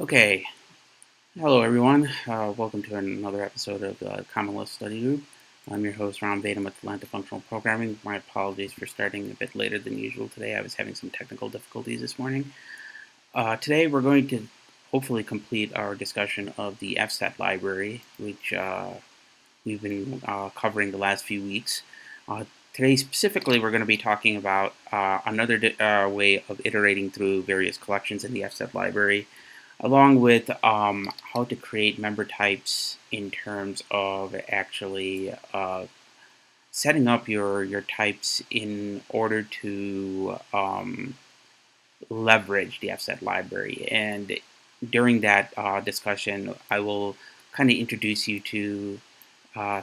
Okay, hello everyone. Welcome to another episode of the Common Lisp Study Group. I'm your host, Ron Batum with Atlanta Functional Programming. My apologies for starting a bit later than usual today. I was having some technical difficulties this morning. Today we're going to hopefully complete our discussion of the FSet library, which we've been covering the last few weeks. Today specifically we're going to be talking about another way of iterating through various collections in the FSet library, along with how to create member types in terms of actually setting up your types in order to leverage the FSet library. And during that discussion, I will kind of introduce you to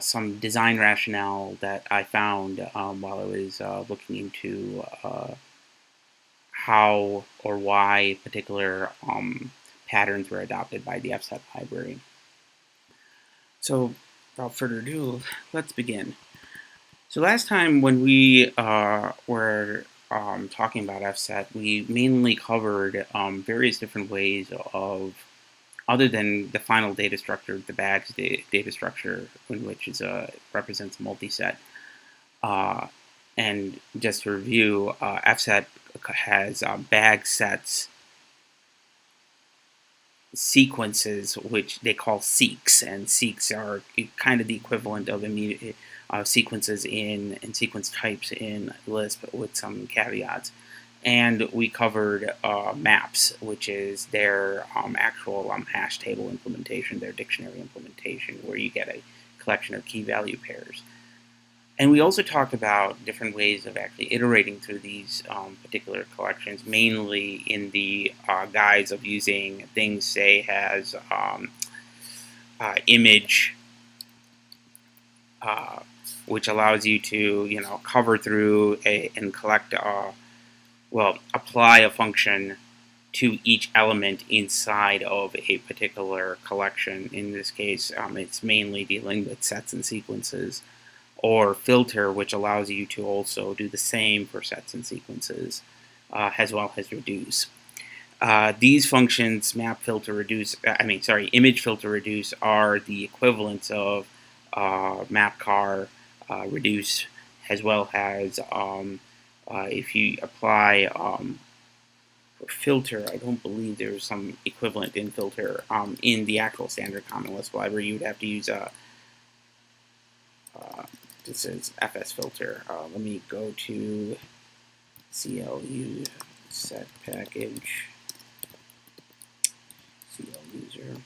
some design rationale that I found while I was looking into how or why particular patterns were adopted by the FSet library. So, without further ado, let's begin. So last time when we were talking about FSet, we mainly covered various different ways of, other than the final data structure, the bags data structure, in which is represents a multi-set. And just to review, FSet has bag sets sequences, which they call seeks, and seeks are kind of the equivalent of immediate sequences and sequence types in Lisp, with some caveats. And we covered maps, which is their actual hash table implementation, their dictionary implementation, where you get a collection of key value pairs. And we also talked about different ways of actually iterating through these particular collections, mainly in the guise of using things, say, as image, which allows you to, cover through and collect, apply a function to each element inside of a particular collection. In this case, it's mainly dealing with sets and sequences. Or filter, which allows you to also do the same for sets and sequences, as well as reduce. These functions, map, filter, reduce, image, filter, reduce, are the equivalents of map, car, reduce, as well as if you apply for filter, I don't believe there's some equivalent in filter in the actual standard Common Lisp library. You would have to use a this is FS filter. Let me go to CLU set package, CL user.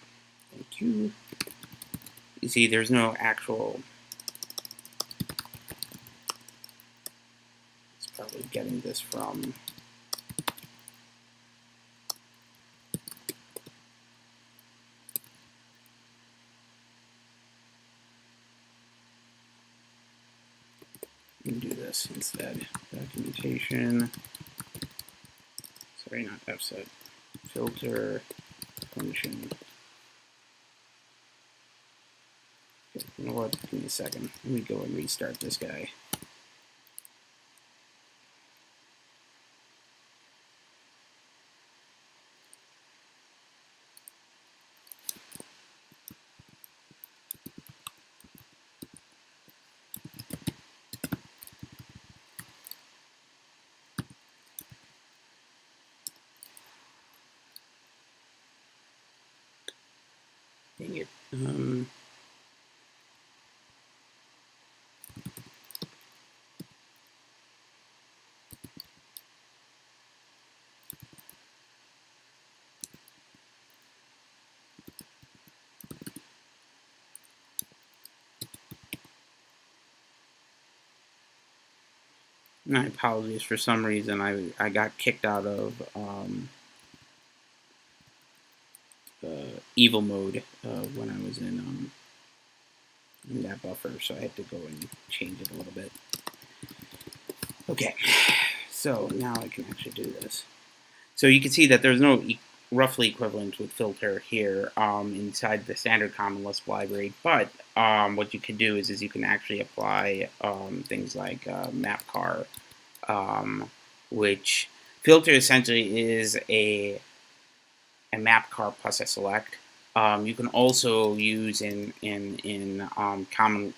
Thank you. You see, there's no actual. It's probably getting this from. We can do this instead. Documentation. Sorry, not FSet. Filter function. Okay, you know what? Give me a second. Let me go and restart this guy. Dang it. My apologies. For some reason, I got kicked out of evil mode when I was in that buffer, so I had to go and change it a little bit. Okay, so now I can actually do this. So you can see that there's no roughly equivalent with filter here inside the standard Common Lisp library, but what you can do is you can actually apply things like mapcar, which filter essentially is a map car plus a select. You can also use in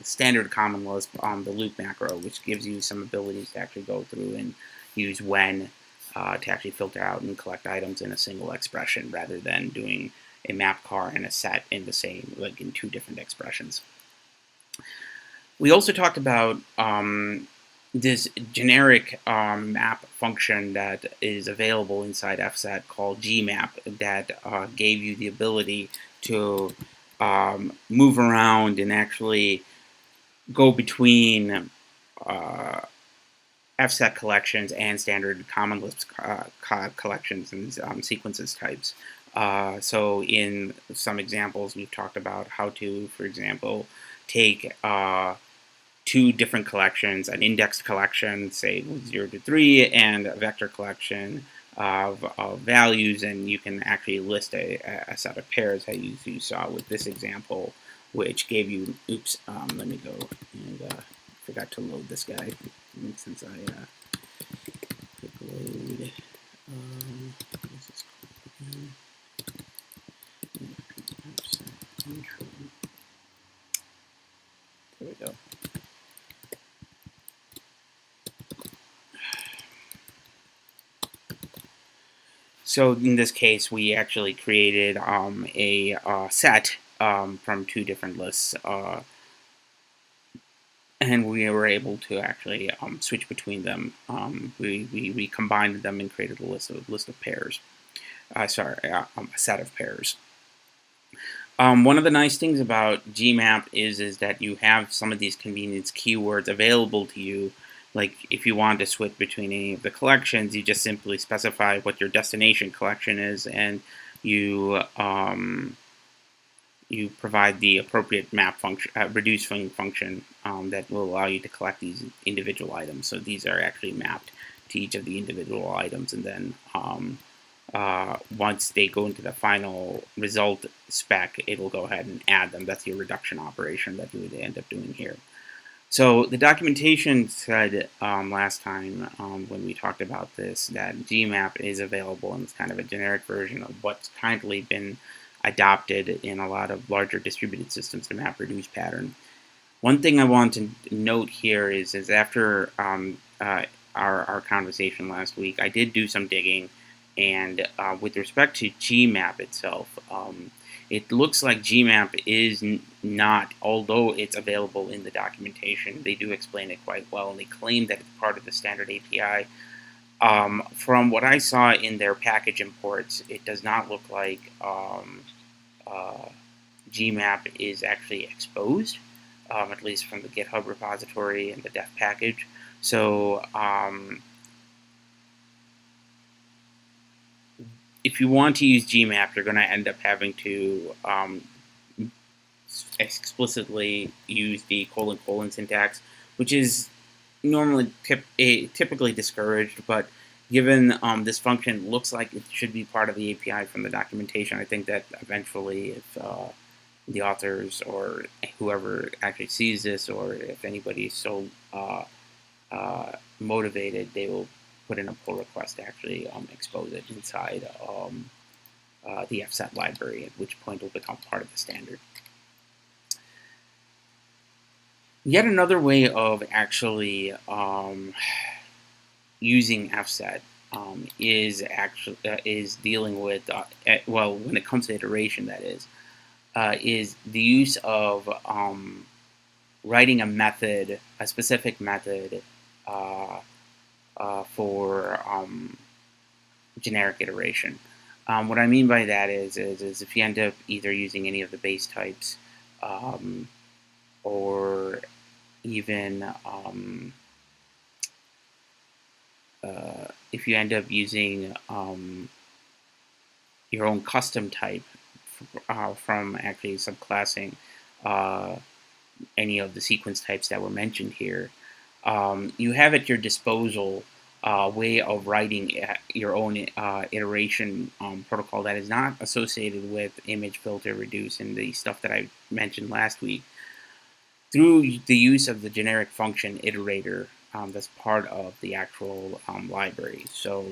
standard common Lisp the loop macro, which gives you some abilities to actually go through and use when to actually filter out and collect items in a single expression rather than doing a map car and a set in the same, like in two different expressions. We also talked about this generic map function that is available inside FSet called gmap that gave you the ability to move around and actually go between FSet collections and standard common Lisp collections and sequences types. So in some examples, we've talked about how to, for example, take two different collections, an indexed collection, say 0 to 3, and a vector collection of values, and you can actually list a set of pairs, as you saw with this example, which gave you, oops, let me go, and forgot to load this guy, since I click load, what's this called? There we go. So in this case, we actually created a set from two different lists, and we were able to actually switch between them. We combined them and created a list of pairs. A set of pairs. One of the nice things about gmap is that you have some of these convenience keywords available to you. Like if you want to switch between any of the collections, you just simply specify what your destination collection is, and you you provide the appropriate map function, reduce function that will allow you to collect these individual items. So these are actually mapped to each of the individual items, and then once they go into the final result spec, it will go ahead and add them. That's your reduction operation that you would end up doing here. So the documentation said last time when we talked about this that gmap is available, and it's kind of a generic version of what's currently been adopted in a lot of larger distributed systems, the map reduce pattern. One thing I want to note here is after our conversation last week, I did do some digging, and with respect to gmap itself, it looks like gmap is not, although it's available in the documentation, they do explain it quite well, and they claim that it's part of the standard API. From what I saw in their package imports, it does not look like gmap is actually exposed, at least from the GitHub repository and the def package. So if you want to use gmap, you're going to end up having to explicitly use the : syntax, which is normally typically discouraged, but given this function looks like it should be part of the API from the documentation, I think that eventually if the authors or whoever actually sees this, or if anybody is so motivated, they will put in a pull request to actually expose it inside the FSet library, at which point it will become part of the standard. Yet another way of actually using FSet is dealing with well, when it comes to iteration, that is the use of writing a method, a specific method for generic iteration. What I mean by that is if you end up either using any of the base types or even if you end up using your own custom type from actually subclassing any of the sequence types that were mentioned here, you have at your disposal a way of writing your own iteration protocol that is not associated with image filter, reduce, and the stuff that I mentioned last week, through the use of the generic function iterator that's part of the actual library. So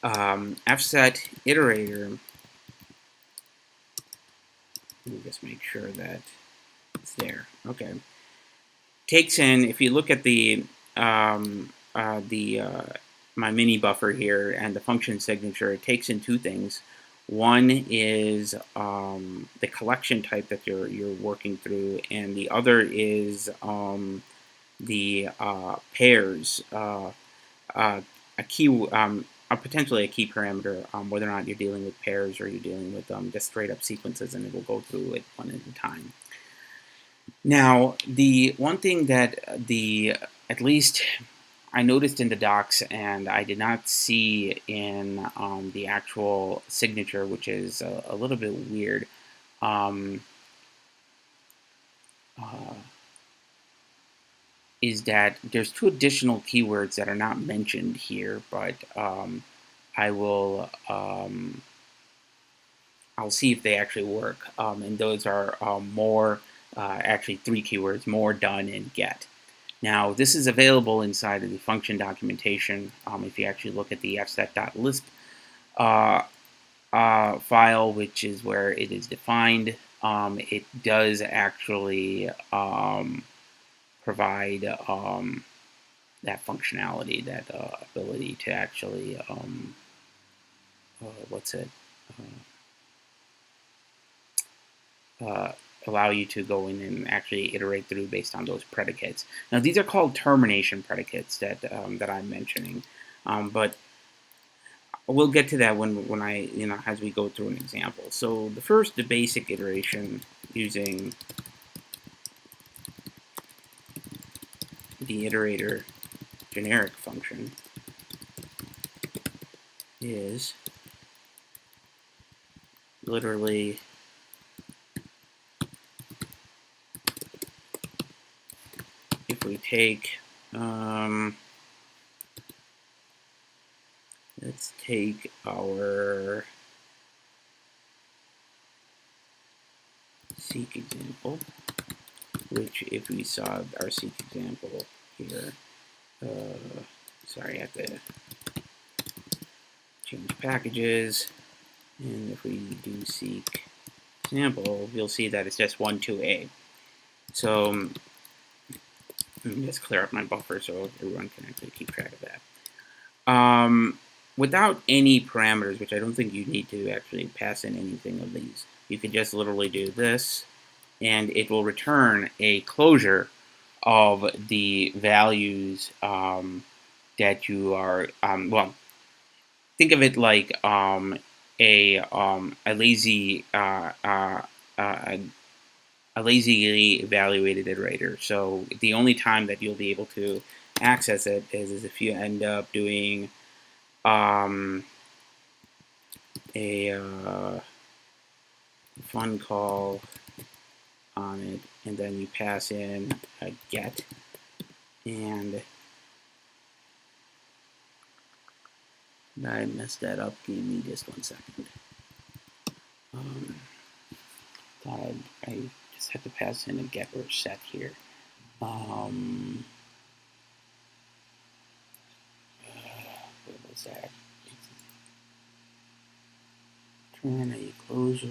FSet iterator. Let me just make sure that it's there. Okay. Takes in, if you look at the my mini buffer here and the function signature, it takes in two things. One is the collection type that you're working through, and the other is the pairs, potentially a key parameter, whether or not you're dealing with pairs or you're dealing with just straight up sequences, and it will go through it one at a time. Now, the one thing that at least I noticed in the docs and I did not see in the actual signature, which is a little bit weird, is that there's two additional keywords that are not mentioned here, but I will I'll see if they actually work, and those are actually three keywords: more, done, and get. Now, this is available inside of the function documentation. If you actually look at the fset.lisp file, which is where it is defined, it does actually provide that functionality, that ability to actually, allow you to go in and actually iterate through based on those predicates. Now, these are called termination predicates that that I'm mentioning, but we'll get to that when I, as we go through an example. So the basic iteration using the iterator generic function is literally if we take, let's take our seek example, which if we saw our seek example here, sorry, I have to change packages, and if we do seek example, you'll see that it's just 1, 2a. So let me just clear up my buffer so everyone can actually keep track of that. Without any parameters, which I don't think you need to actually pass in anything of these, you can just literally do this, and it will return a closure of the values that you are, well, think of it like a lazily evaluated iterator. So the only time that you'll be able to access it is if you end up doing a fun call on it, and then you pass in a get, and I messed that up. Give me just 1 second. I just have to pass in a get or set here. What was that? Return a closure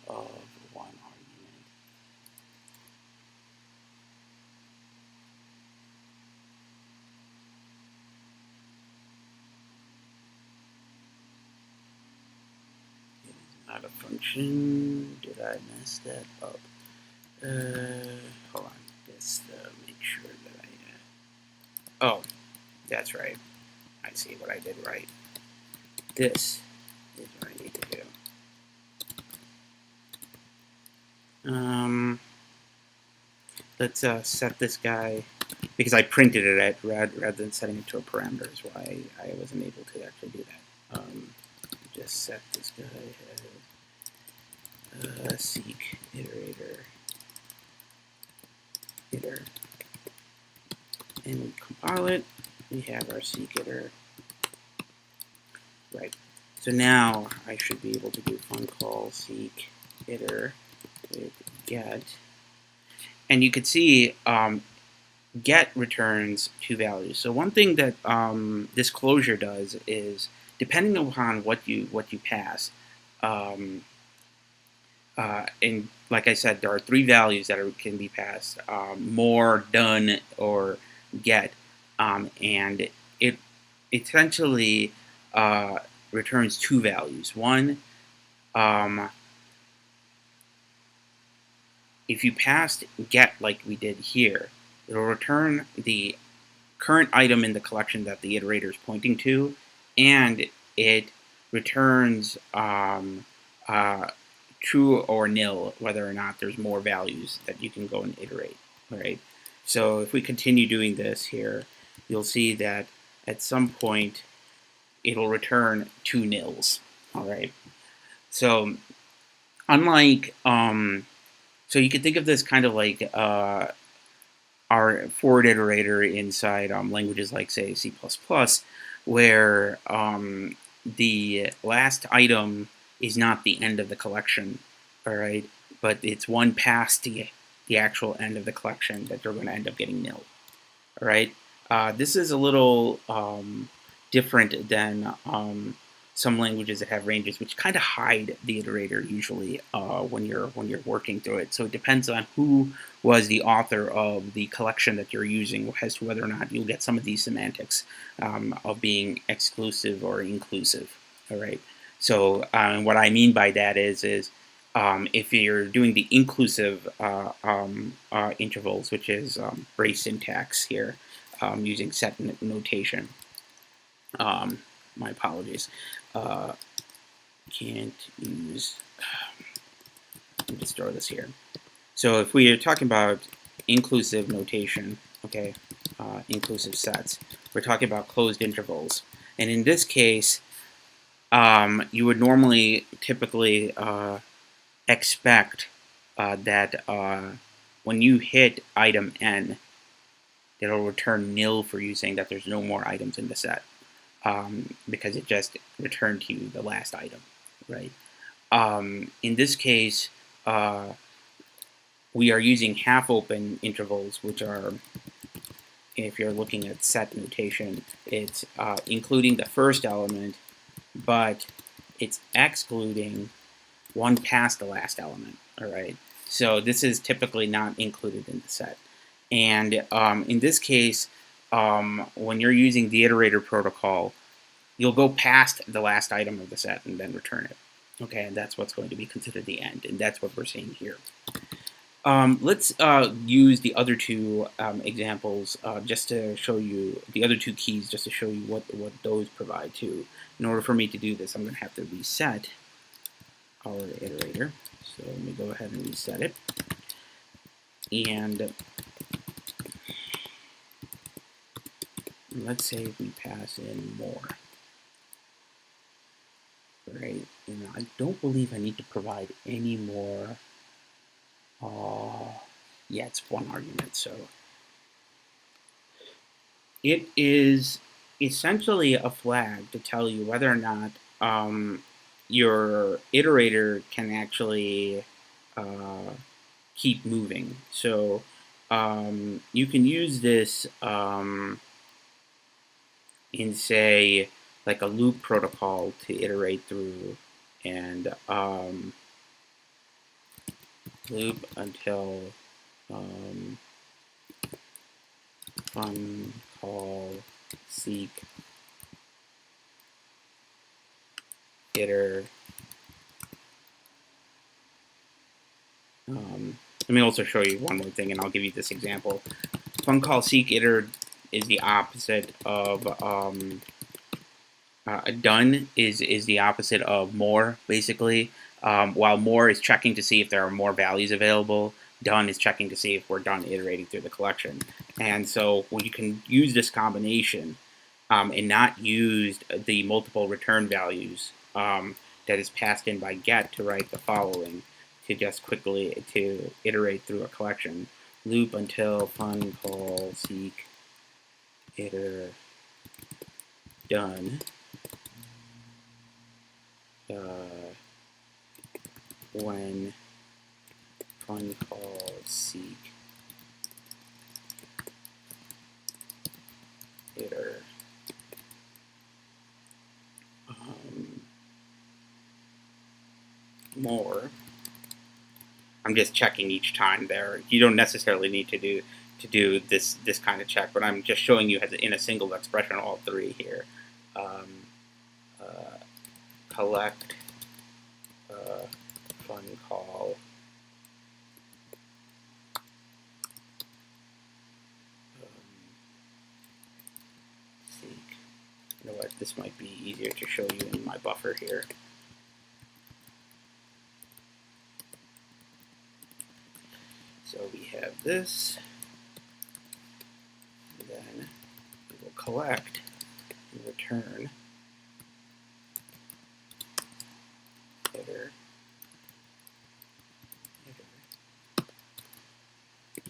of 1 argument. It is not a function. Did I mess that up? Hold on. Just make sure that I. Oh, that's right. I see what I did right. This is what I need to do. Let's set this guy, because I printed it rather than setting it to a parameter is why I wasn't able to actually do that. Just set this guy as seek iterator iter, and we compile it. We have our seek iter. Right. So now I should be able to do fun call seek iter with get, and you can see get returns two values. So one thing that this closure does is depending upon what you pass, and like I said, there are three values that can be passed: more, done, or get, and it essentially returns two values. One, if you passed get like we did here, it'll return the current item in the collection that the iterator is pointing to, and it returns true or nil, whether or not there's more values that you can go and iterate. All right. So if we continue doing this here, you'll see that at some point it'll return two nils. All right. So unlike so you can think of this kind of like our forward iterator inside languages like, say, C++, where the last item is not the end of the collection, all right, but it's one past the actual end of the collection that they're going to end up getting nil, all right. This is a little different than some languages that have ranges, which kind of hide the iterator usually when you're working through it. So it depends on who was the author of the collection that you're using as to whether or not you'll get some of these semantics of being exclusive or inclusive. All right. So what I mean by that is if you're doing the inclusive intervals, which is brace syntax here, using set notation. My apologies. Can't use. Let me just throw this here. So if we are talking about inclusive notation, okay, inclusive sets, we're talking about closed intervals, and in this case, you would normally typically expect that when you hit item n, it'll return nil for you, saying that there's no more items in the set. Because it just returned to you the last item, right? In this case, we are using half-open intervals, which are, if you're looking at set notation, it's including the first element, but it's excluding one past the last element, all right? So this is typically not included in the set. And in this case, when you're using the Iterator Protocol, you'll go past the last item of the set and then return it. Okay, and that's what's going to be considered the end, and that's what we're seeing here. Let's use the other two examples just to show you, the other two keys, just to show you what those provide too. In order for me to do this, I'm going to have to reset our iterator. So let me go ahead and reset it. And let's say we pass in more. Right, and I don't believe I need to provide any more. Yeah, it's one argument, so it is essentially a flag to tell you whether or not your iterator can actually keep moving. So you can use this in, say, like a loop protocol to iterate through, and loop until fun call seek iter. Let me also show you one more thing, and I'll give you this example. Fun call seek iter is the opposite of done is the opposite of more, basically. While more is checking to see if there are more values available, done is checking to see if we're done iterating through the collection. And so you can use this combination and not use the multiple return values that is passed in by get to write the following, to just quickly to iterate through a collection. Loop until fun call seek iter done. When fun call seek iter more. I'm just checking each time there. You don't necessarily need to do this kind of check, but I'm just showing you in a single expression all three here. Collect, fun call, seek. You know what? This might be easier to show you in my buffer here. So we have this, and then we will collect and return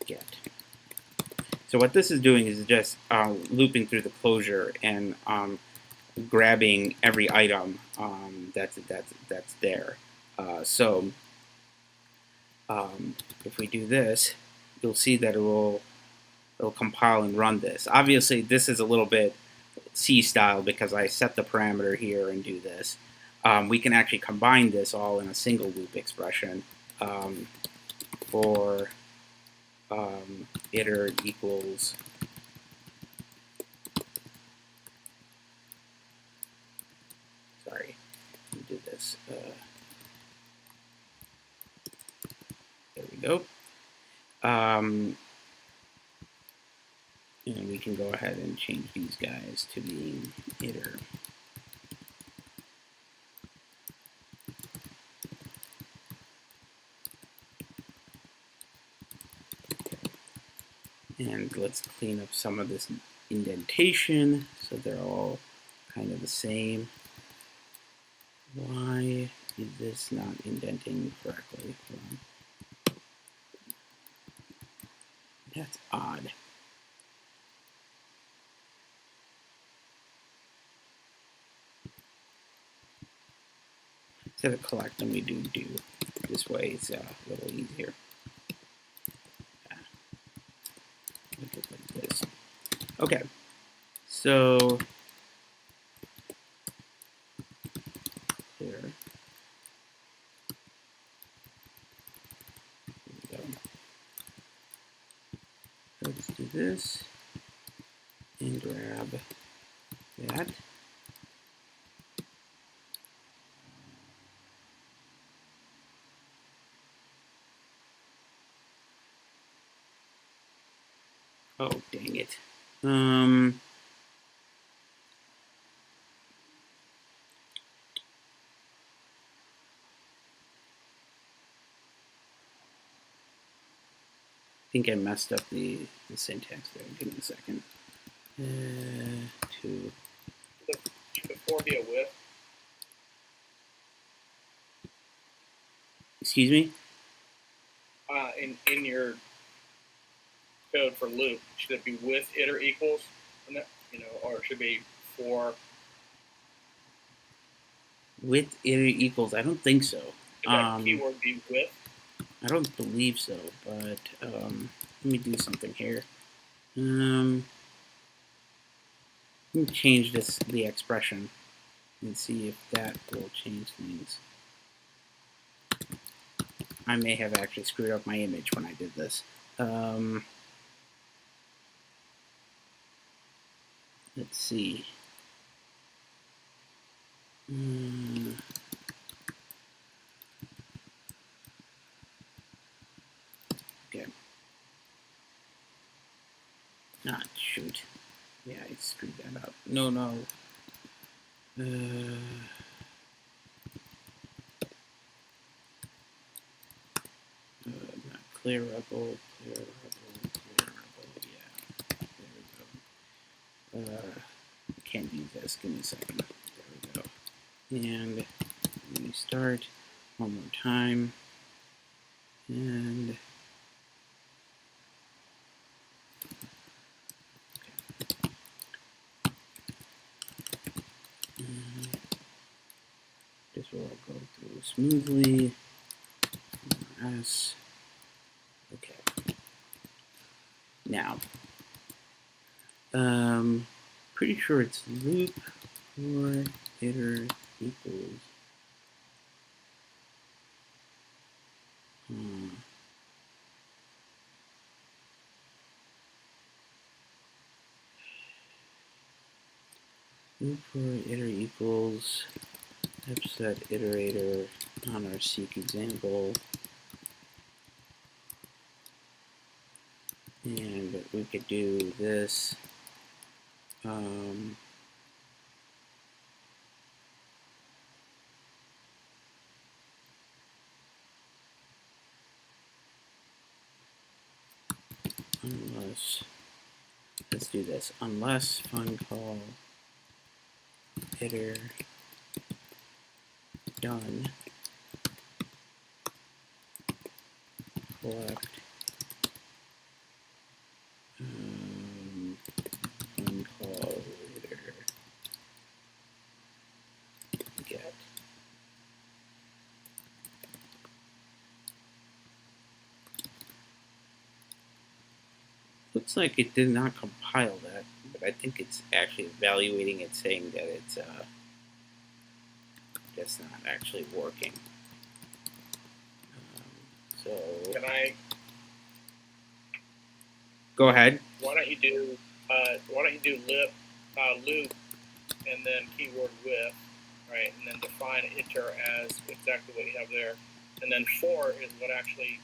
get. So what this is doing is just looping through the closure and grabbing every item that's there. So if we do this, you'll see that it'll compile and run this. Obviously, this is a little bit C style because I set the parameter here and do this. We can actually combine this all in a single loop expression for iter equals sorry, let me do this. There we go. And we can go ahead and change these guys to being iter. And let's clean up some of this indentation so they're all kind of the same. Why is this not indenting correctly? That's odd. Instead of collect them, we do. This way it's a little easier. Look at like this. Okay, so here we go. Let's do this and grab that. Oh, dang it. I think I messed up the syntax there. Give me a second. Should the 4 be a with? Excuse me? In your code for loop, should it be with iter equals, or should it be for? With iter equals? I don't think so. Should that keyword be with? I don't believe so, but let me do something here. Let me change the expression and see if that will change things. I may have actually screwed up my image when I did this. Let's see. Okay. Ah, shoot. Yeah, I screwed that up. No. Not clearable. Yeah, there we go. Can't use this. Give me a second. There we go. And we start one more time. And this will all go through smoothly. S. Okay. Now, pretty sure it's loop or iter equals. loop for iter equals FSet iterator on our seek example, and we could do this. Unless, let's do this. Unless fun call iter done collect fun call iter get. Looks like it did not compile that, but I think it's actually evaluating it, saying that it's just not actually working. So Can I? Go ahead. Why don't you do loop and then keyword with, right, and then define iter as exactly what you have there, and then for is what actually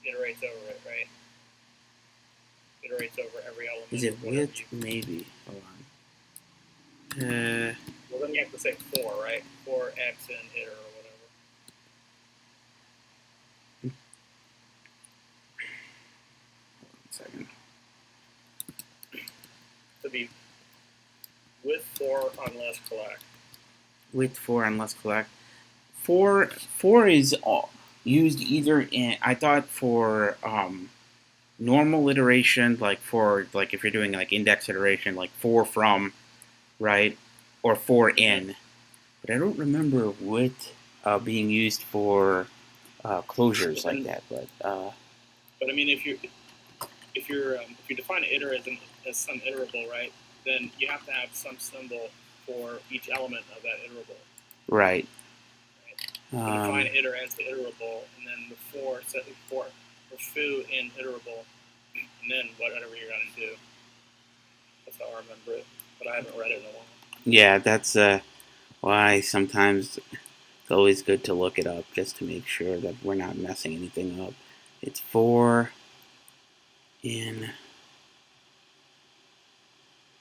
iterates over it, right? Iterates over every element. Is it with? Maybe. Hold on. Well, then you have to say for, right? For x and iter or whatever. Hold on a second. To be with for unless collect. With for unless collect. For is used either in, I thought, for normal iteration, like if you're doing like index iteration, like for from, right, or for in, but I don't remember with being used for closures like that. But I mean, if you define iter as some iterable, right, then you have to have some symbol for each element of that iterable. Right. You define iter as the iterable, and then the for set for foo in iterable, and then whatever you're going to do. That's how I remember it, but I haven't read it in a while. Yeah, that's why sometimes it's always good to look it up just to make sure that we're not messing anything up. It's for in.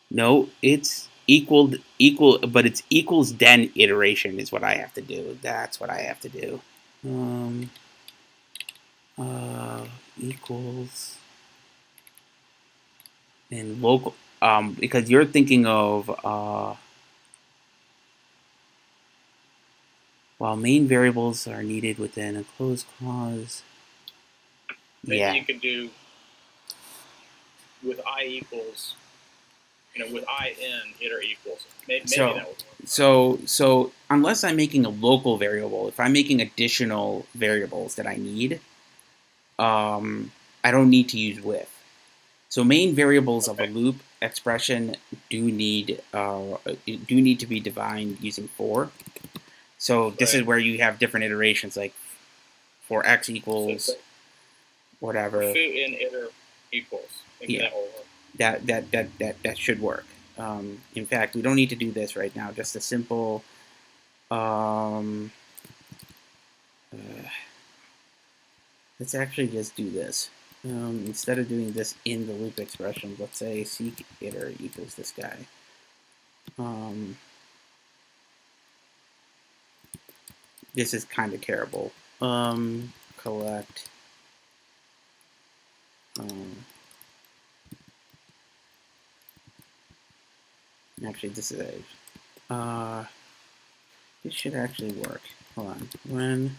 No, it's equal, but it's equals then iteration is what I have to do. That's what I have to do. Equals and local, because you're thinking of while main variables are needed within a closed clause. Maybe you could do with I equals, with I in iter equals. Maybe that would work. So unless I'm making a local variable, if I'm making additional variables that I need, I don't need to use with. So main variables of a loop expression do need to be defined using for. So this is where you have different iterations, like for x equals whatever. Foo in iter equals. Maybe that will work. That should work. In fact, we don't need to do this right now. Just a simple. Let's actually just do this. Instead of doing this in the loop expression, let's say seek iter equals this guy. This is kind of terrible. Collect. Actually, this is a. This should actually work. Hold on. When.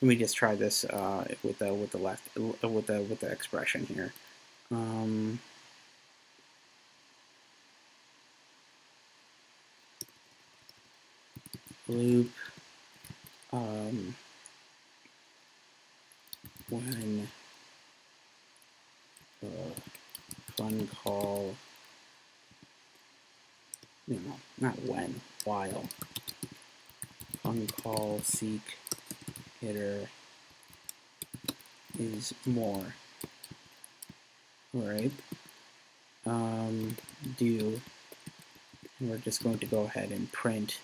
Let me just try this with the expression here. Loop when fun call, not when, while fun call seek iter is more. All right. do, and we're just going to go ahead and print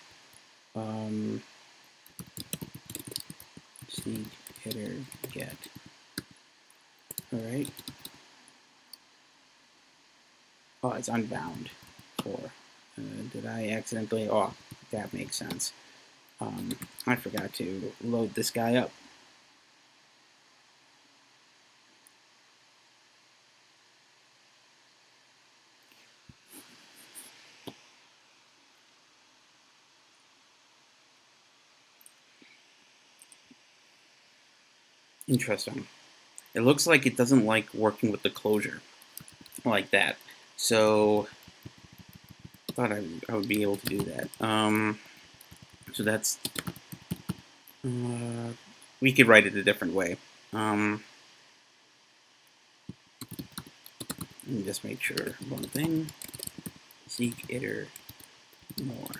seek iter get. All right. Oh, it's unbound for. Did I accidentally? Oh, that makes sense. I forgot to load this guy up. Interesting. It looks like it doesn't like working with the closure like that. So I thought I would be able to do that. So that's we could write it a different way. Let me just make sure one thing. Seek iter more.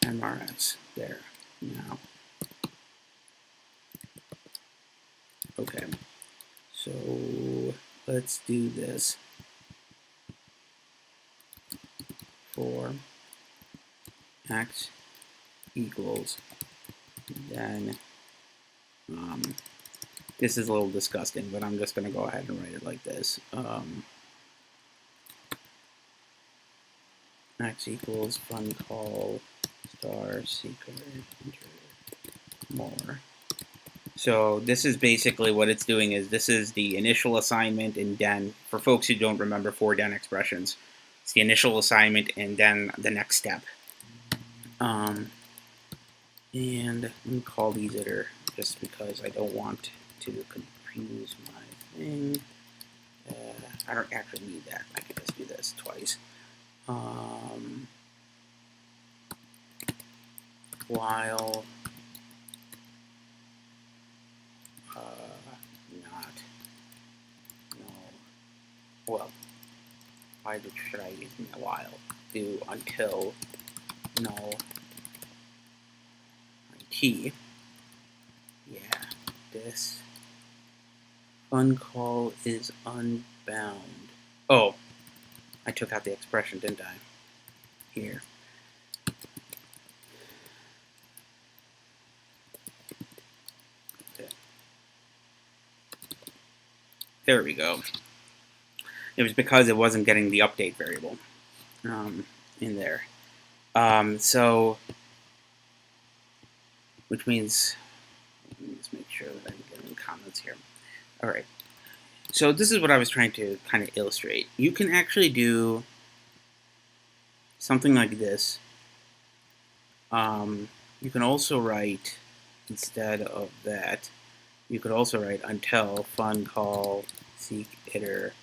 MRS there now. Okay, so let's do this for x equals, then this is a little disgusting, but I'm just going to go ahead and write it like this. X equals fun call star seeker enter more. So this is basically what it's doing is this is the initial assignment and then, for folks who don't remember for-den expressions, it's the initial assignment and then the next step. And let me call these iter just because I don't want to confuse my thing. I don't actually need that. I can just do this twice. While not null. Well, why should I use while? Do until null it. Yeah, this fun call is unbound. Oh, I took out the expression, didn't I? Here. There we go. It was because it wasn't getting the update variable in there. So, which means, let me just make sure that I'm getting comments here. All right. So this is what I was trying to kind of illustrate. You can actually do something like this. You can also write, instead of that, you could also write until fun call seek iter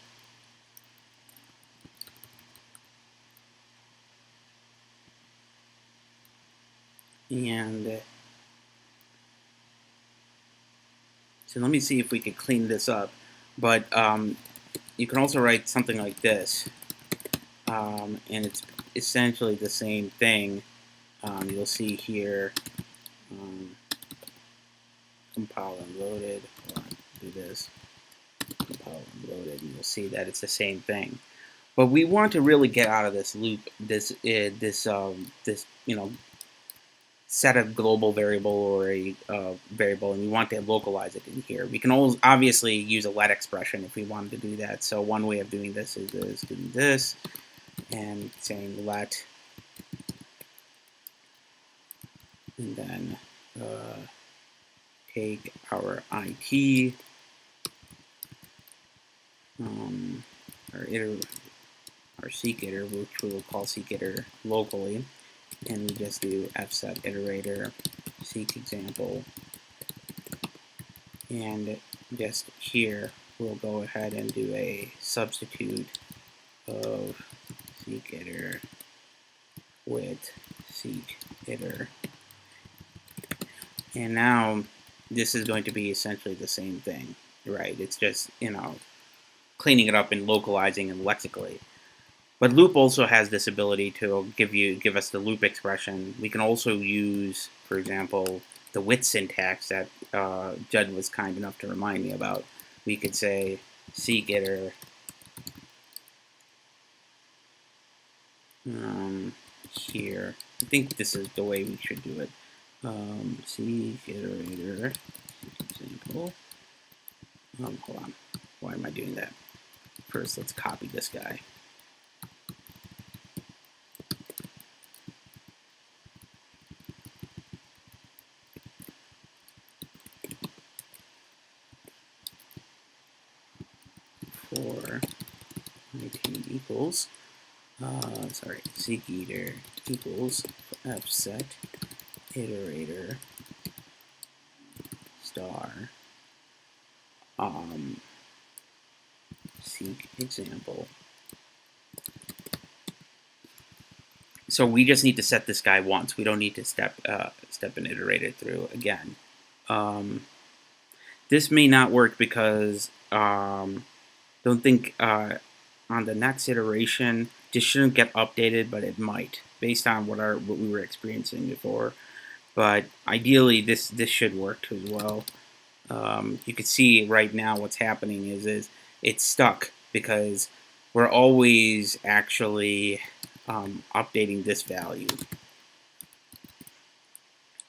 and so let me see if we could clean this up. But you can also write something like this, and it's essentially the same thing. You'll see here, compile and loaded. Do this, compile and loaded, and you'll see that it's the same thing. But we want to really get out of this loop, this set of global variable or a variable, and we want to localize it in here. We can always obviously use a let expression if we wanted to do that. So one way of doing this is doing this and saying let, and then take our IT, our seek iter, which we will call seek iter locally, and we just do FSet iterator seek example, and just here we'll go ahead and do a substitute of seek iter with seek iter, and now this is going to be essentially the same thing, right? It's just, cleaning it up and localizing and lexically. But loop also has this ability to give us the loop expression. We can also use, for example, the with syntax that Judd was kind enough to remind me about. We could say seek iter here. I think this is the way we should do it. Seek iterator example. Hold on. Why am I doing that? First, let's copy this guy. For it equals, seek iter equals FSet iterator star seek example. So we just need to set this guy once. We don't need to step and iterate it through again. This may not work because don't think on the next iteration this shouldn't get updated, but it might based on what we were experiencing before. But ideally, this should work too as well. You can see right now what's happening is it's stuck because we're always actually updating this value.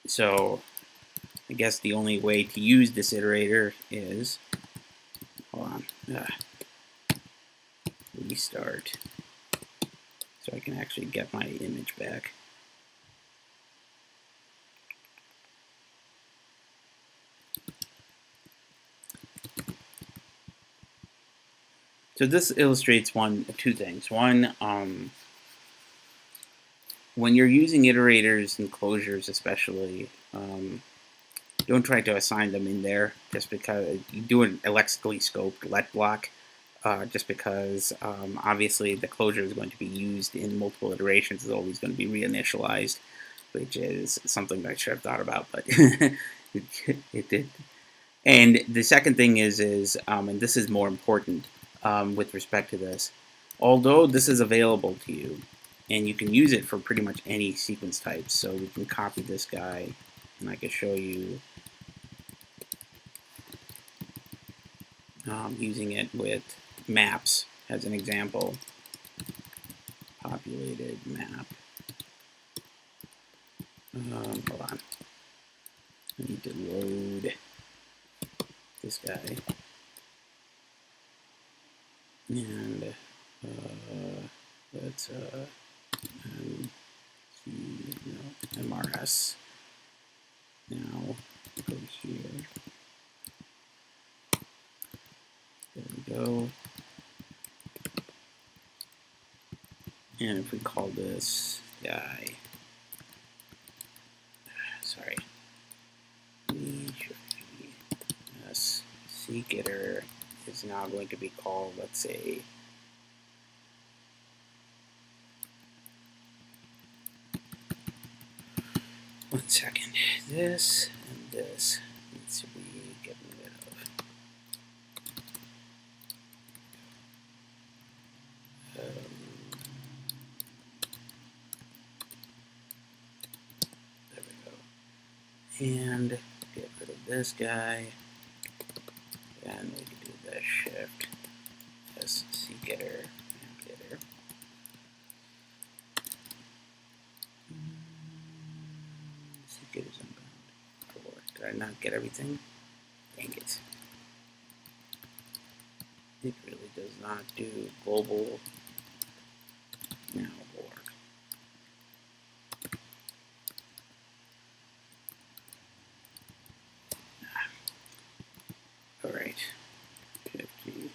So I guess the only way to use this iterator is, hold on, restart, so I can actually get my image back. So this illustrates two things. One, when you're using iterators and closures especially, don't try to assign them in there just because you do an lexically scoped let block, just because obviously the closure is going to be used in multiple iterations. It's always going to be reinitialized, which is something that I should have thought about, but it did. And the second thing is and this is more important with respect to this, although this is available to you, and you can use it for pretty much any sequence type. So we can copy this guy, and I can show you using it with maps as an example. Populated map. Hold on. I need to load this guy. And let's MRS. Now go here. There we go. And if we call this guy, seek iter is now going to be called, let's say, one second, this and this needs to be getting rid of. There we go. And get rid of this guy. And we can do the shift as seek iter and iter. Seek iter is unbound. Did I not get everything? Dang it. It really does not do global now org. All right. 50.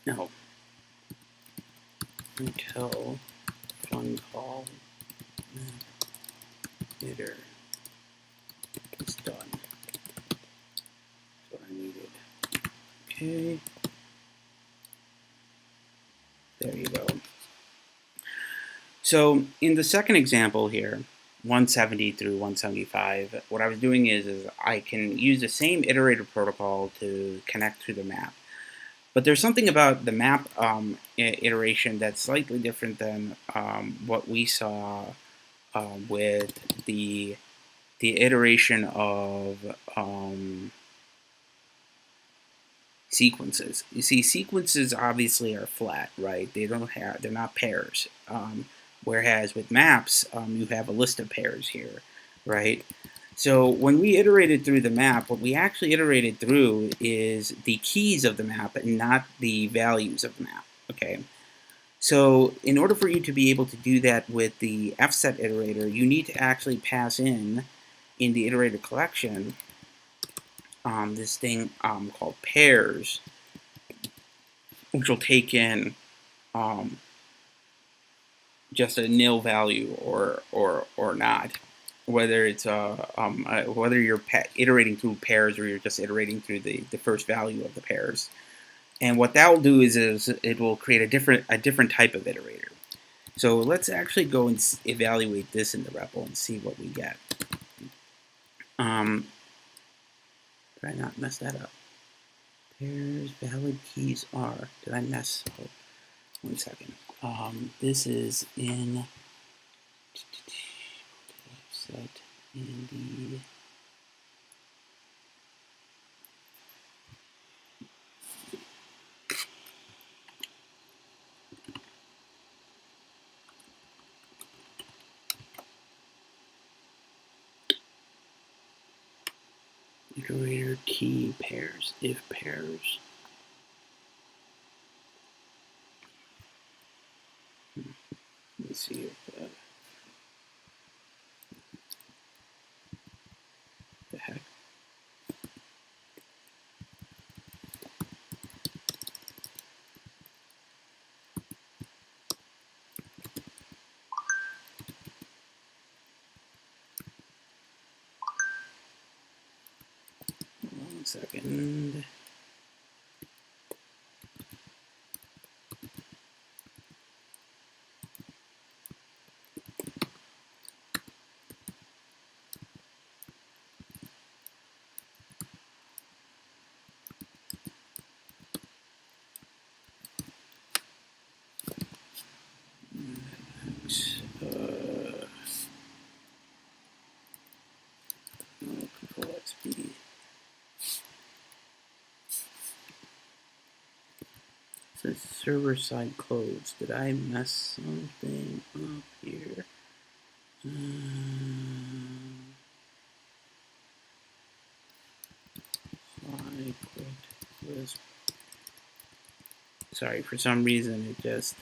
No. Until fun call iter is done. That's what I needed. Okay. There you go. So in the second example here, 170 through 175, what I was doing is I can use the same Iterator protocol to connect to the map. But there's something about the map iteration that's slightly different than what we saw with the iteration of sequences. You see, sequences obviously are flat, right? They're not pairs. Whereas with maps, you have a list of pairs here, right? So when we iterated through the map, what we actually iterated through is the keys of the map and not the values of the map, okay? So in order for you to be able to do that with the FSet iterator, you need to actually pass in the iterator collection, this thing called pairs, which will take in just a nil value or not, whether it's whether you're iterating through pairs or you're just iterating through the first value of the pairs. And what that will do is it will create a different type of iterator. So let's actually go and evaluate this in the REPL and see what we get. Did I not mess that up? Pairs valid keys are. Did I mess up? 1 second. This is in FSet in the iterator key pairs, if pairs. Let me see if the heck. One second. Control XP. Says server side closed. Did I mess something up here? I quit Lisp. Sorry, for some reason it just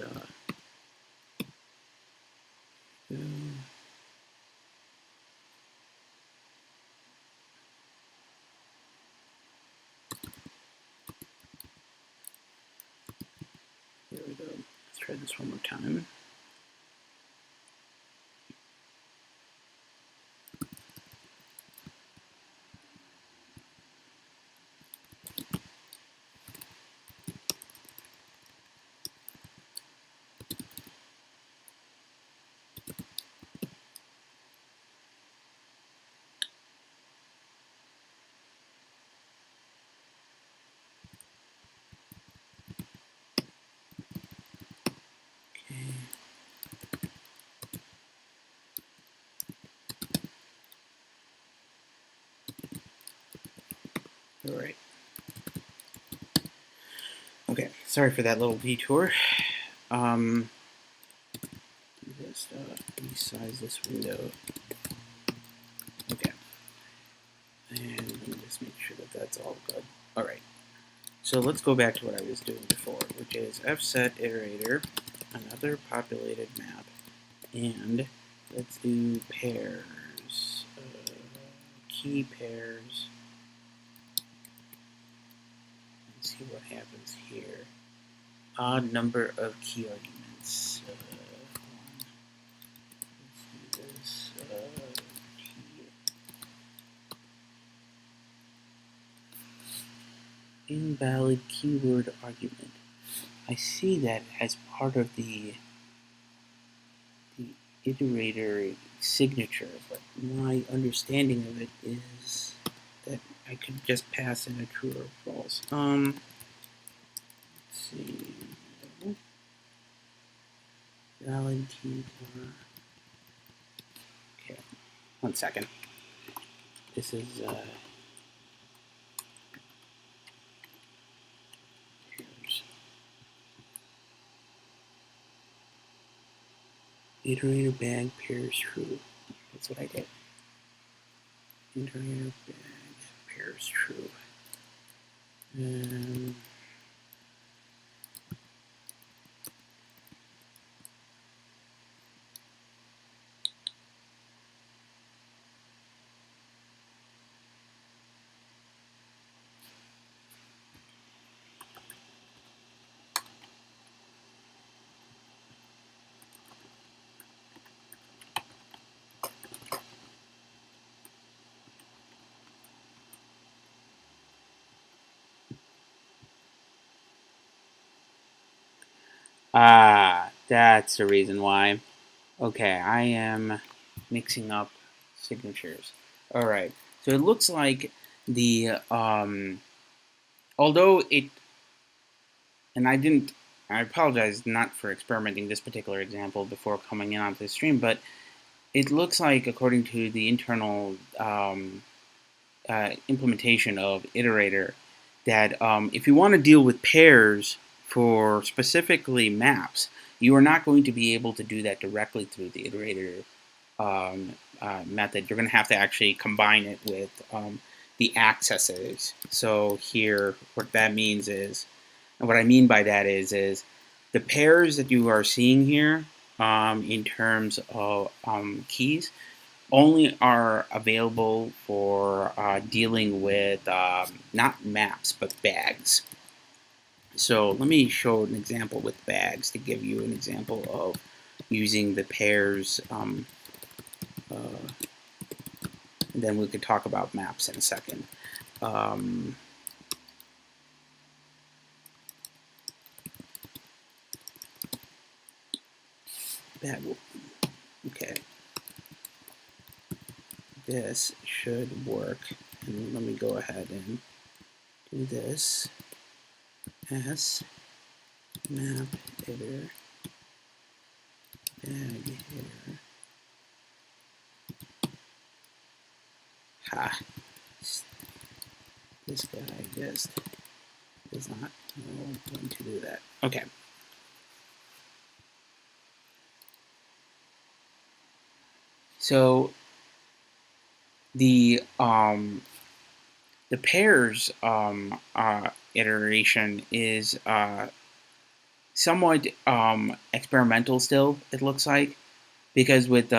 There we go. Let's try this one more time. All right. Okay, sorry for that little detour. Just resize this window. Okay. And let me just make sure that that's all good. All right. So let's go back to what I was doing before, which is FSet iterator, another populated map, and let's do pairs, key pairs. Let's see what happens here. Odd number of key arguments. Let's do this. Invalid keyword argument. I see that as part of the iterator signature, but my understanding of it is that I could just pass in a true or false. Let's see. Valid key. Okay, 1 second. This is iterator bag pairs true. That's what I did. Iterator bag pairs true. That's the reason why. Okay, I am mixing up signatures. All right, so it looks like the although it, and I apologize not for experimenting this particular example before coming in onto the stream, but it looks like according to the internal implementation of Iterator that if you want to deal with pairs for specifically maps, you are not going to be able to do that directly through the Iterator method. You're going to have to actually combine it with the accesses. So here, what that means is, and what I mean by that is the pairs that you are seeing here in terms of keys only are available for dealing with not maps but bags. So let me show an example with bags to give you an example of using the pairs. And then we could talk about maps in a second. Okay. This should work. And let me go ahead and do this. S map editor bag editor. Ha! This guy just does not know when to do that. Okay. So the pairs iteration is somewhat experimental still, it looks like, because with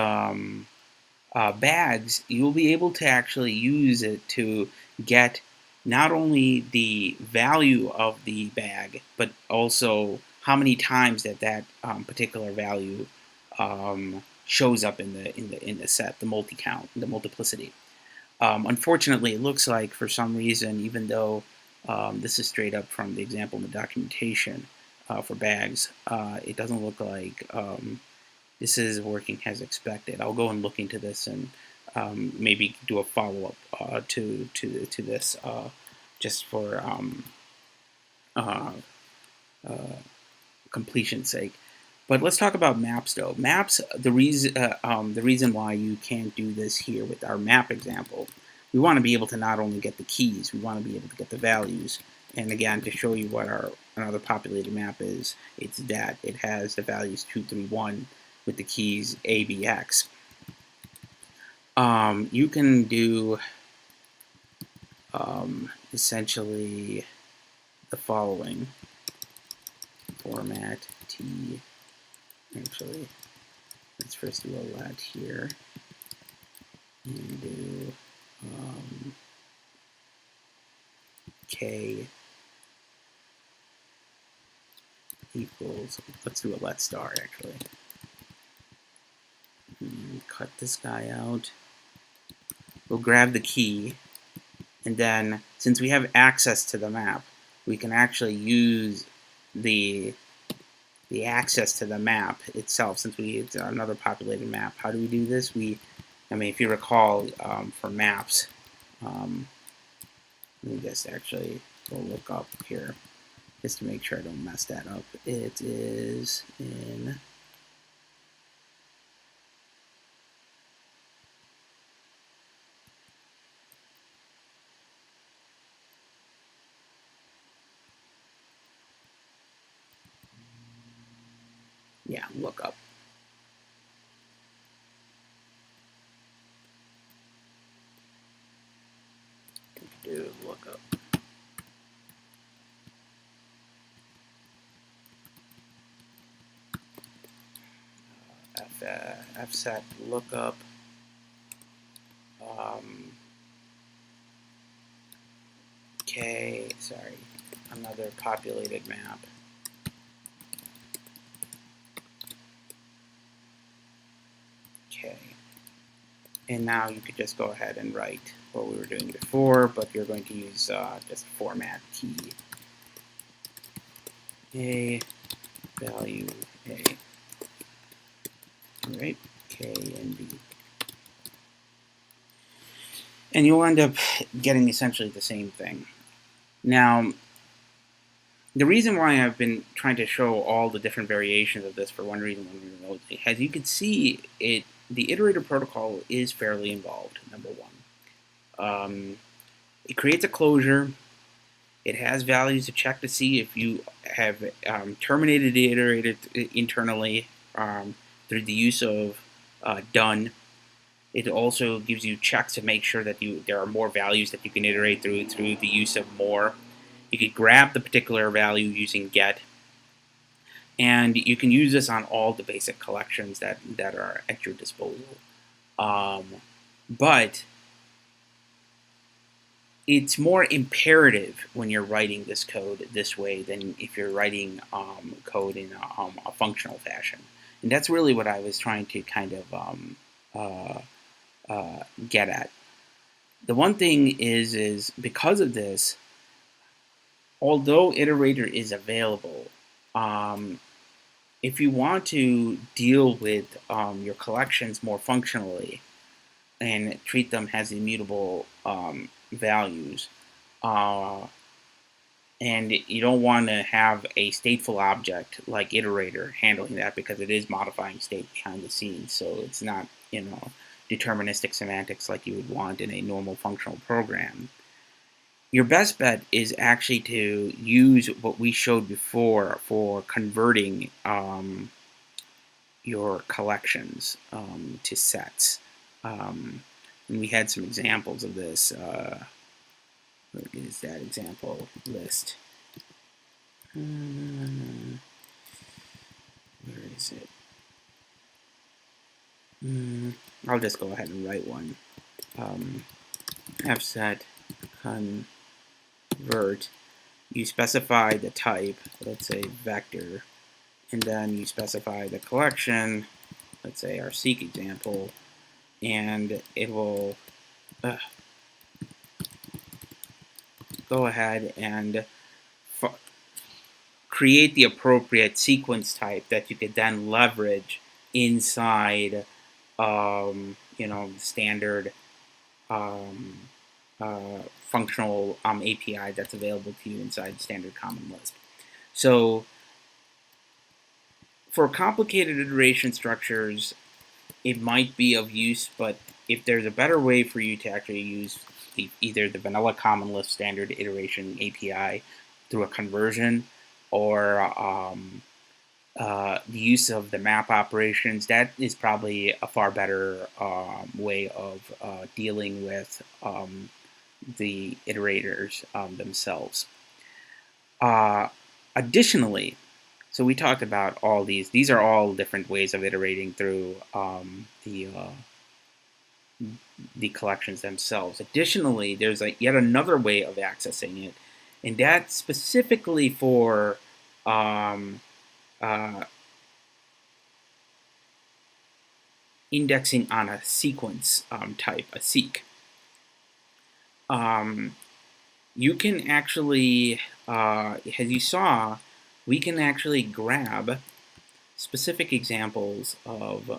bags, you'll be able to actually use it to get not only the value of the bag, but also how many times that particular value shows up in the set, the multi-count, the multiplicity. Unfortunately, it looks like for some reason, even though this is straight up from the example in the documentation for bags, it doesn't look like this is working as expected. I'll go and look into this and maybe do a follow-up to this just for completion's sake. But let's talk about maps, though. Maps, the reason why you can't do this here with our map example, we want to be able to not only get the keys, we want to be able to get the values. And again, to show you what another populated map is, it's that it has the values 2, 3, 1 with the keys A, B, X. You can do essentially the following: format T. Actually, let's first do a let here and do K equals, let's do a let star actually. And cut this guy out. We'll grab the key, and then since we have access to the map, we can actually use the the access to the map itself, since it's another populated map. How do we do this? If you recall, for maps, let me just actually go look up here just to make sure I don't mess that up. It is in lookup. Do lookup. FSet lookup. Okay, sorry, another populated map. Okay, and now you could just go ahead and write what we were doing before, but you're going to use just format key a value a. All right, K and B. And you'll end up getting essentially the same thing. Now, the reason why I've been trying to show all the different variations of this for one reason only, as you can see, the Iterator protocol is fairly involved, number one. It creates a closure. It has values to check to see if you have terminated the iterator internally through the use of done. It also gives you checks to make sure that there are more values that you can iterate through the use of more. You could grab the particular value using get, and you can use this on all the basic collections that are at your disposal. But it's more imperative when you're writing this code this way than if you're writing code in a functional fashion. And that's really what I was trying to kind of get at. The one thing is because of this, although Iterator is available, if you want to deal with your collections more functionally and treat them as immutable values, and you don't want to have a stateful object like Iterator handling that because it is modifying state behind the scenes, so it's not, deterministic semantics like you would want in a normal functional program. Your best bet is actually to use what we showed before for converting your collections to sets. And we had some examples of this. Where is that example list? Where is it? I'll just go ahead and write one. FSet convert. You specify the type, let's say vector, and then you specify the collection, let's say our seek example, and it will go ahead and create the appropriate sequence type that you could then leverage inside standard functional API that's available to you inside standard common Lisp. So for complicated iteration structures, it might be of use, but if there's a better way for you to actually use either the vanilla common Lisp standard iteration API through a conversion or the use of the map operations, that is probably a far better way of dealing with the iterators themselves. Additionally, so we talked about all these. These are all different ways of iterating through the collections themselves. Additionally, there's yet another way of accessing it, and that's specifically for indexing on a sequence type, a seek. You can actually, as you saw, we can actually grab specific examples of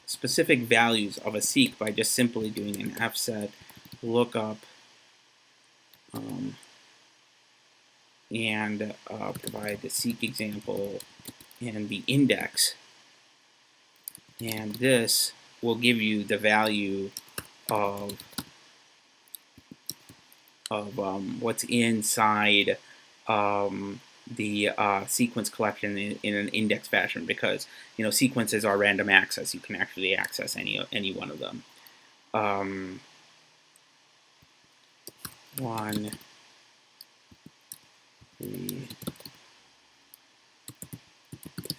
specific values of a seek by just simply doing an FSet lookup and provide the seek example and the index, and this will give you the value of what's inside the sequence collection in an index fashion, because sequences are random access. You can actually access any one of them. One, three,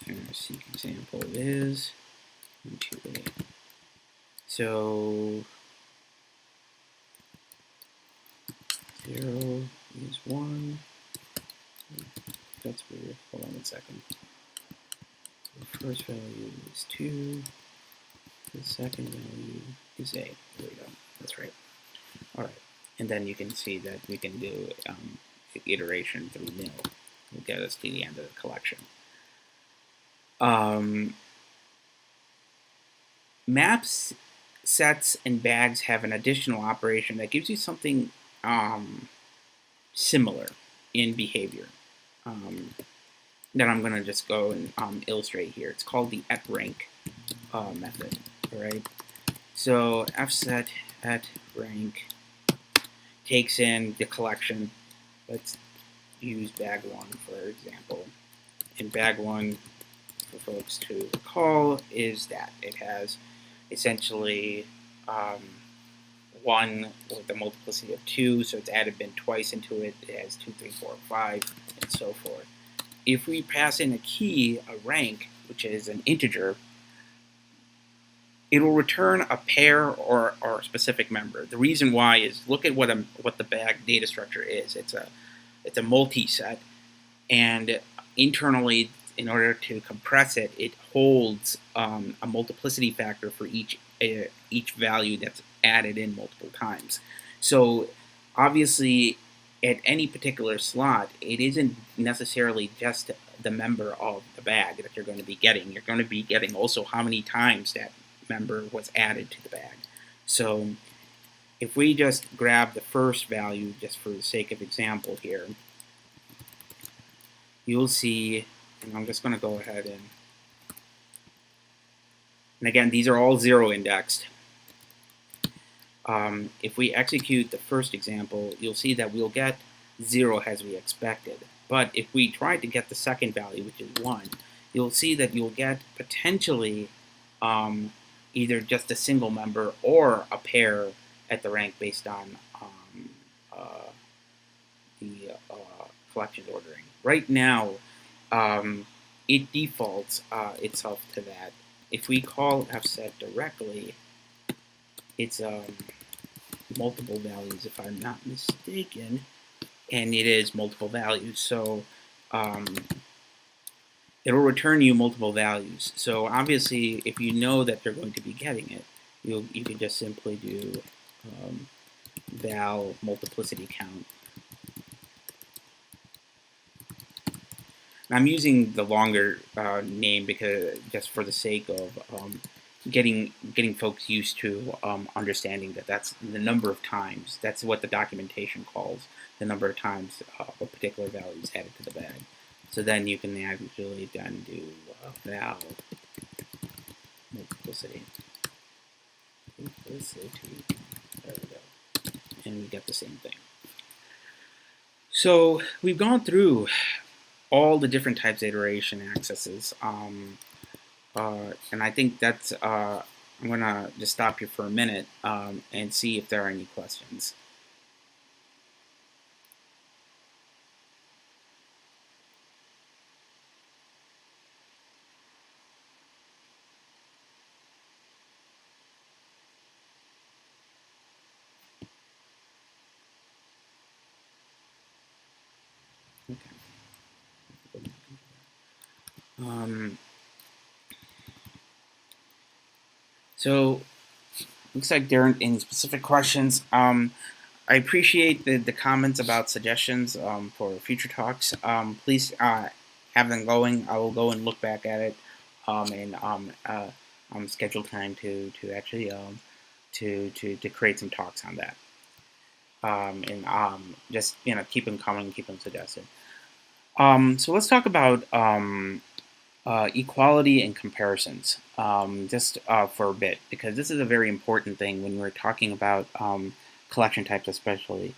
and our seek example is 1, 2, 8. So 0 is 1. That's weird. Hold on 1 second. The first value is 2. The second value is 8. There we go. That's right. All right. And then you can see that we can do iteration through nil. Will get us to the end of the collection. Maps, sets, and bags have an additional operation that gives you something similar in behavior that I'm going to just go and illustrate here. It's called the @rank method. All right. So FSet @rank takes in the collection. Let's use bag 1 for example. And bag 1, for folks to recall, is that it has essentially 1 with a multiplicity of 2, so it's added bin twice into it. It has 2, 3, 4, 5, and so forth. If we pass in a key, a rank, which is an integer, it will return a pair or a specific member. The reason why is, look at what the bag data structure is. It's a multi-set, and internally, in order to compress it, it holds a multiplicity factor for each value that's added in multiple times. So obviously, at any particular slot, it isn't necessarily just the member of the bag that you're going to be getting. You're going to be getting also how many times that member was added to the bag. So if we just grab the first value, just for the sake of example here, you'll see, and I'm just going to go ahead and again, these are all 0 indexed. If we execute the first example, you'll see that we'll get 0 as we expected. But if we try to get the second value, which is 1, you'll see that you'll get potentially either just a single member or a pair at the rank based on the collection ordering. Right now, it defaults itself to that. If we call FSet directly, it's multiple values, if I'm not mistaken, and it is multiple values. So it'll return you multiple values. So obviously, if you know that they're going to be getting it, you can just simply do val multiplicity count. And I'm using the longer name because just for the sake of getting folks used to understanding that that's the number of times. That's what the documentation calls the number of times a particular value is added to the bag. So then you can actually then do val multiplicity. There we go. And we get the same thing. So we've gone through all the different types of iteration accesses. And I think that's, I'm going to just stop here for a minute and see if there are any questions. So looks like there aren't any specific questions. I appreciate the comments about suggestions for future talks. Please have them going. I will go and look back at it and schedule time to actually to create some talks on that. And just keep them coming, keep them suggested. So let's talk about equality and comparisons just for a bit, because this is a very important thing when we're talking about collection types especially.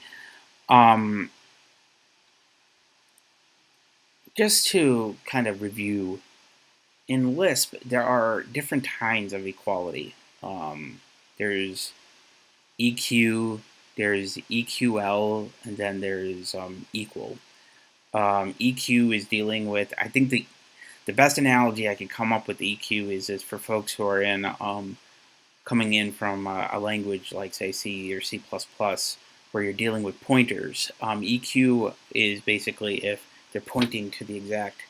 Just to kind of review, in Lisp there are different kinds of equality. There's EQ, there's EQL, and then there's equal. EQ is dealing with, I think the best analogy I could come up with EQ is for folks who are in coming in from a language like, say, C or C++, where you're dealing with pointers. EQ is basically if they're pointing to the exact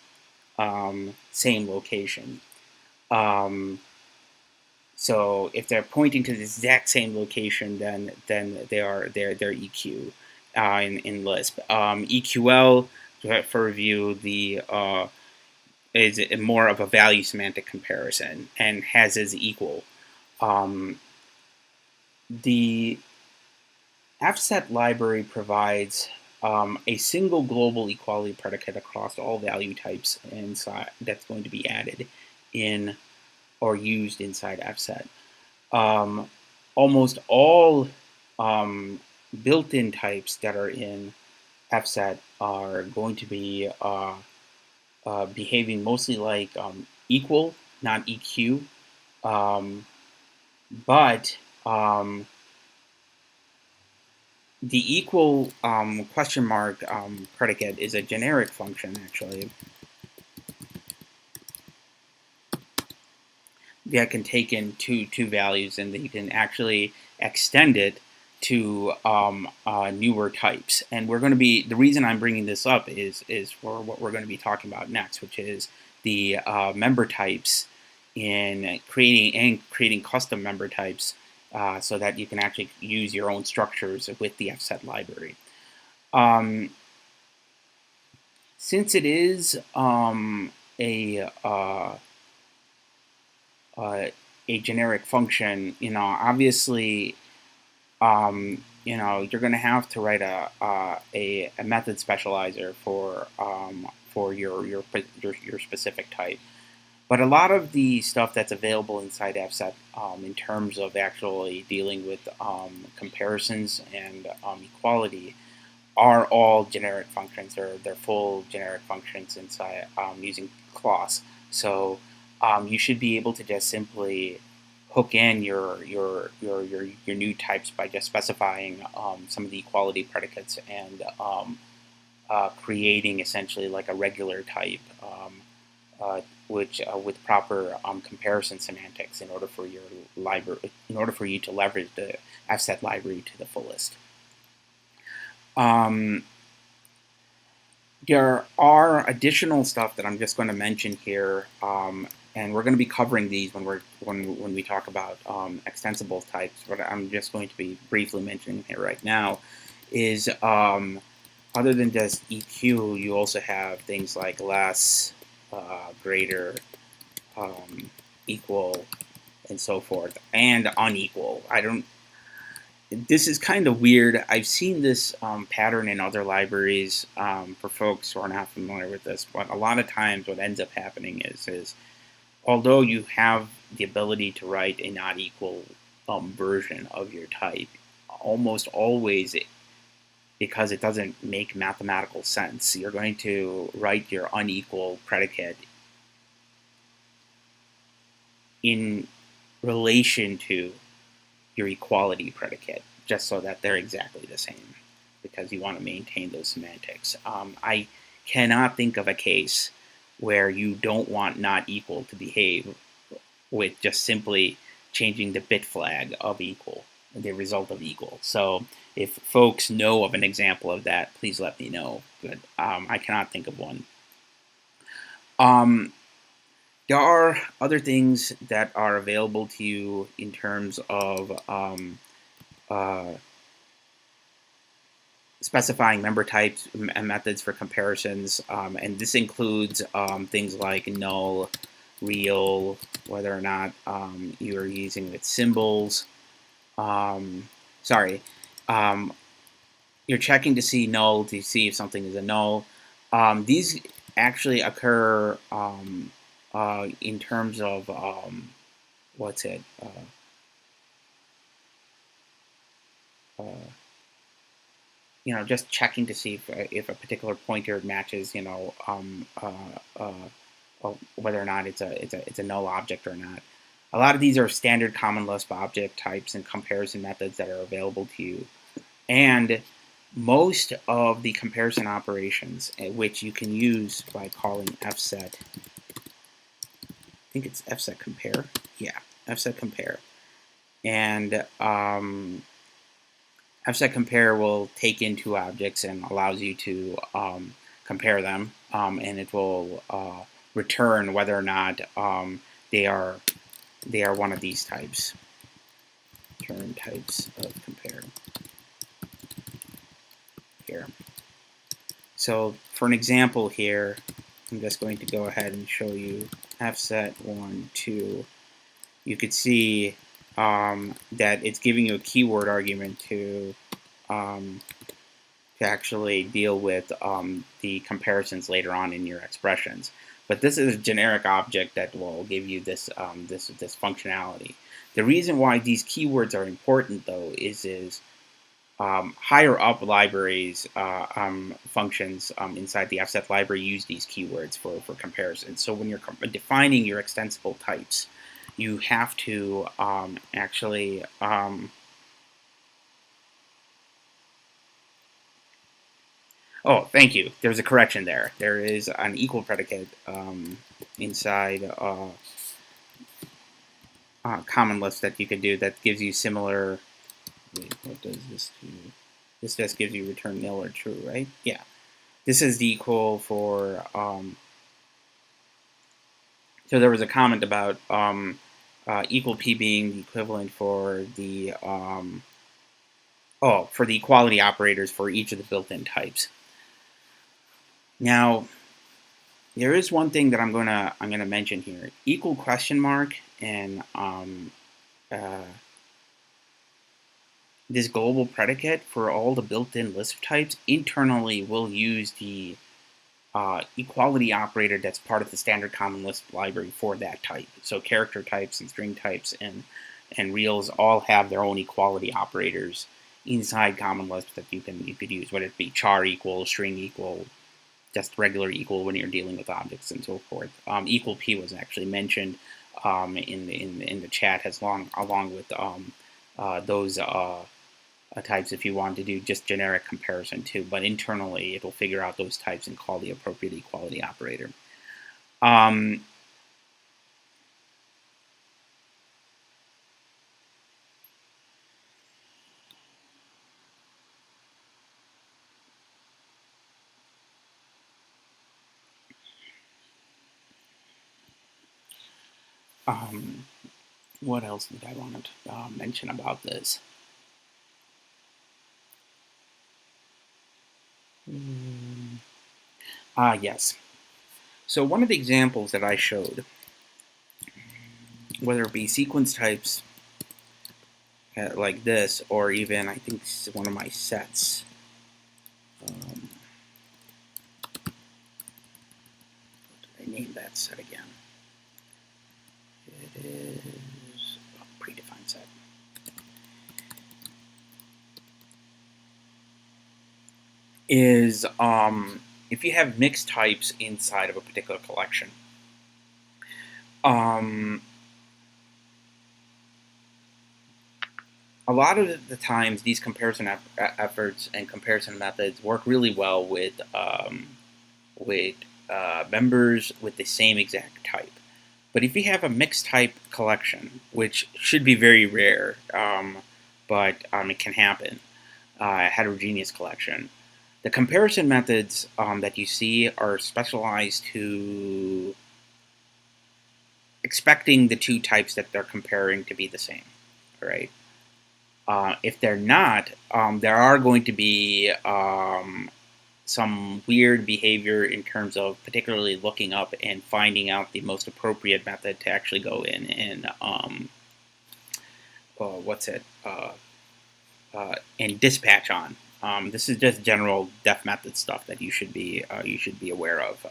same location. So if they're pointing to the exact same location, then they're EQ in Lisp. EQL, for review, is more of a value semantic comparison and has as equal. The FSet library provides a single global equality predicate across all value types inside that's going to be added in or used inside FSet. Almost all built-in types that are in FSet are going to be behaving mostly like equal, not EQ. But the equal question mark predicate is a generic function, actually, that can take in two values, and you can actually extend it to newer types. And we're going to be, the reason I'm bringing this up is for what we're going to be talking about next, which is the member types in creating custom member types so that you can actually use your own structures with the FSet library. Since it is a generic function, obviously, you're going to have to write a method specializer for your specific type. But a lot of the stuff that's available inside FSet in terms of actually dealing with comparisons and equality are all generic functions. They're full generic functions inside using class. So you should be able to just simply hook in your new types by just specifying some of the equality predicates and creating essentially like a regular type, which with proper comparison semantics in order for your library, in order for you to leverage the FSet library to the fullest. There are additional stuff that I'm just going to mention here, and we're going to be covering these when we talk about extensible types. But I'm just going to be briefly mentioning here right now is other than just EQ, you also have things like less, greater, equal, and so forth, and unequal. This is kind of weird. I've seen this pattern in other libraries for folks who are not familiar with this, but a lot of times what ends up happening is although you have the ability to write a not equal version of your type, almost always, because it doesn't make mathematical sense, you're going to write your unequal predicate in relation to your equality predicate, just so that they're exactly the same, because you want to maintain those semantics. I cannot think of a case where you don't want not equal to behave with just simply changing the bit flag of equal, the result of equal. So if folks know of an example of that, please let me know. But I cannot think of one. There are other things that are available to you in terms of specifying member types and methods for comparisons, and this includes things like null, real, whether or not you are using with symbols. Sorry, you're checking to see null to see if something is a null. These actually occur in terms of what's it? Just checking to see if a particular pointer matches, whether or not it's a null object or not. A lot of these are standard common Lisp object types and comparison methods that are available to you. And most of the comparison operations, which you can use by calling FSet, I think it's FSet compare. Yeah, FSet compare. And FSet compare will take in two objects and allows you to compare them, and it will return whether or not they are one of these types. Return types of compare. Here. So for an example here, I'm just going to go ahead and show you FSet 1, 2. You could see that it's giving you a keyword argument to actually deal with the comparisons later on in your expressions. But this is a generic object that will give you this this functionality. The reason why these keywords are important, though, is higher up libraries, functions inside the FSet library use these keywords for comparison. So when you're defining your extensible types, you have to actually oh, thank you. There's a correction there. There is an equal predicate inside common Lisp that you could do that gives you similar. Wait, what does this do? This just gives you return nil or true, right? Yeah. This is the equal for. So there was a comment about equal p being the equivalent for the for the equality operators for each of the built-in types. Now, there is one thing that I'm gonna mention here. Equal question mark and this global predicate for all the built-in Lisp types internally will use the equality operator that's part of the standard common Lisp library for that type. So character types and string types and reals all have their own equality operators inside common Lisp that you could use, whether it be char equal, string equal, just regular equal when you're dealing with objects and so forth. Equal p was actually mentioned in the chat along with those types if you want to do just generic comparison too. But internally, it will figure out those types and call the appropriate equality operator. What else did I want to mention about this? Yes. So one of the examples that I showed, whether it be sequence types like this, or even I think one of my sets. What did I name that set again? It is a predefined set. Is if you have mixed types inside of a particular collection, a lot of the times these comparison efforts and comparison methods work really well with members with the same exact type. But if you have a mixed type collection, which should be very rare, but it can happen, a heterogeneous collection, the comparison methods that you see are specialized to expecting the two types that they're comparing to be the same, right? If they're not, there are going to be some weird behavior in terms of particularly looking up and finding out the most appropriate method to actually go in and and dispatch on. This is just general def method stuff that you should be aware of.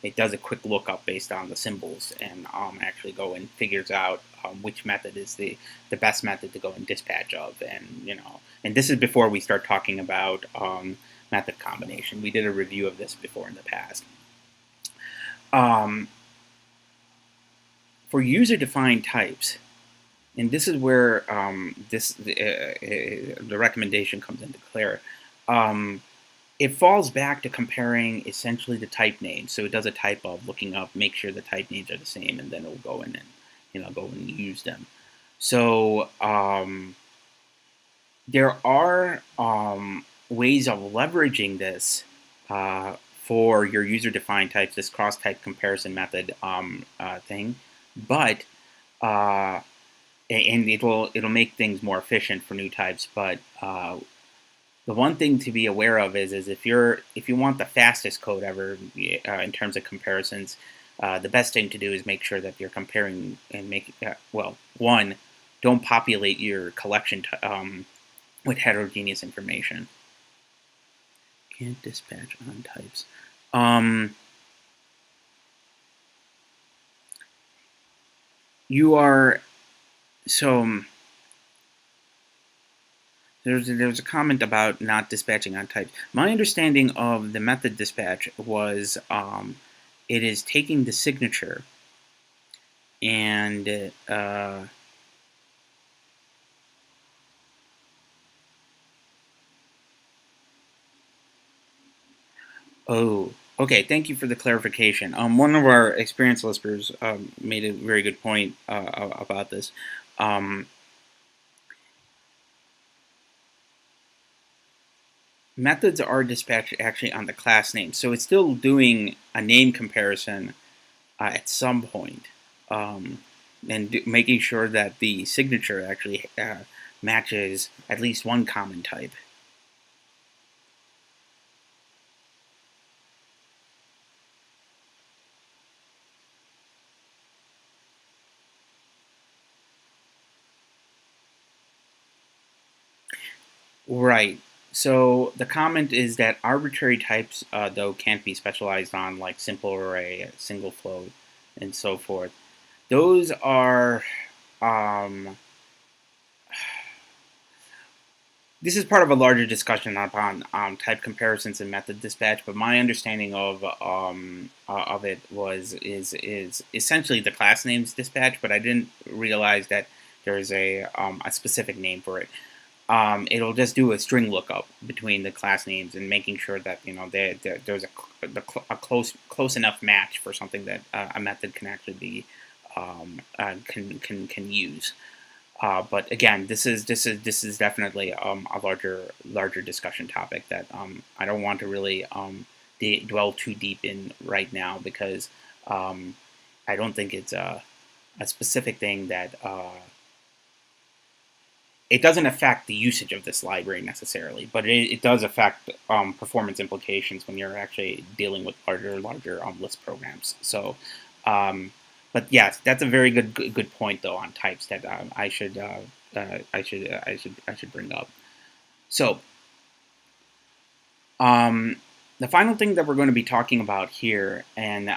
It does a quick lookup based on the symbols and actually go and figures out which method is the best method to go and dispatch of, and this is before we start talking about method combination. We did a review of this before in the past. For user-defined types, and this is where the recommendation comes into play. It falls back to comparing essentially the type names. So it does a type of looking up, make sure the type names are the same, and then it'll go in and go and use them. So there are ways of leveraging this for your user-defined types, this cross-type comparison method thing, but and it'll make things more efficient for new types. But the one thing to be aware of is if you want the fastest code ever in terms of comparisons, the best thing to do is make sure that you're comparing and one, don't populate your collection with heterogeneous information. Can't dispatch on types. There's a comment about not dispatching on types. My understanding of the method dispatch was it is taking the signature and oh, okay. Thank you for the clarification. One of our experienced lispers made a very good point about this. Methods are dispatched actually on the class name, so it's still doing a name comparison at some point, and making sure that the signature actually matches at least one common type. Right. So the comment is that arbitrary types, though, can't be specialized on, like simple array, single float, and so forth. Those are. This is part of a larger discussion upon type comparisons and method dispatch. But my understanding of it is essentially the class names dispatch. But I didn't realize that there's a specific name for it. It'll just do a string lookup between the class names and making sure that there's a close enough match for something that a method can actually be can use. But again, this is definitely a larger discussion topic that I don't want to really dwell too deep in right now, because I don't think it's a specific thing that. It doesn't affect the usage of this library necessarily, but it does affect performance implications when you're actually dealing with larger Lisp programs. So, but yes, that's a very good point though on types that I should bring up. So, the final thing that we're going to be talking about here, and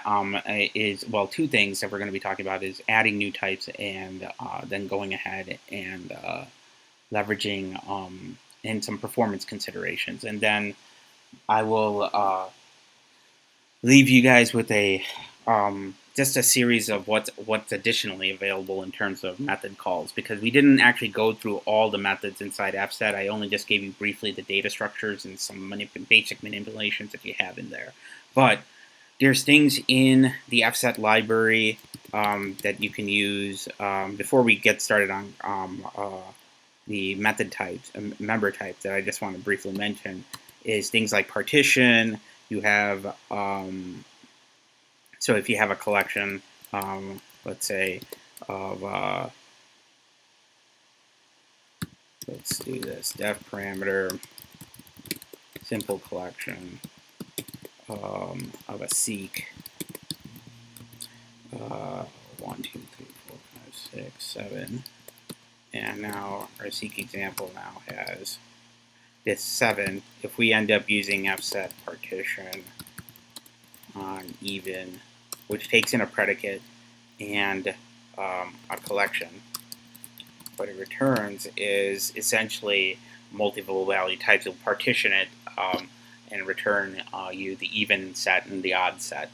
is two things that we're going to be talking about is adding new types and then going ahead and leveraging and some performance considerations, and then I will leave you guys with a just a series of what's additionally available in terms of method calls, because we didn't actually go through all the methods inside FSet. I only just gave you briefly the data structures and some basic manipulations that you have in there, but there's things in the FSet library that you can use before we get started on the method types, member types that I just want to briefly mention, is things like partition. You have, so if you have a collection, let's say, of Let's do this. Def parameter, simple collection of a seek. 1, 2, 3, 4, 5, 6, 7. And now our seek example now has this 7. If we end up using FSet partition on even, which takes in a predicate and a collection, what it returns is essentially multiple value types. Will partition it and return you the even set and the odd set.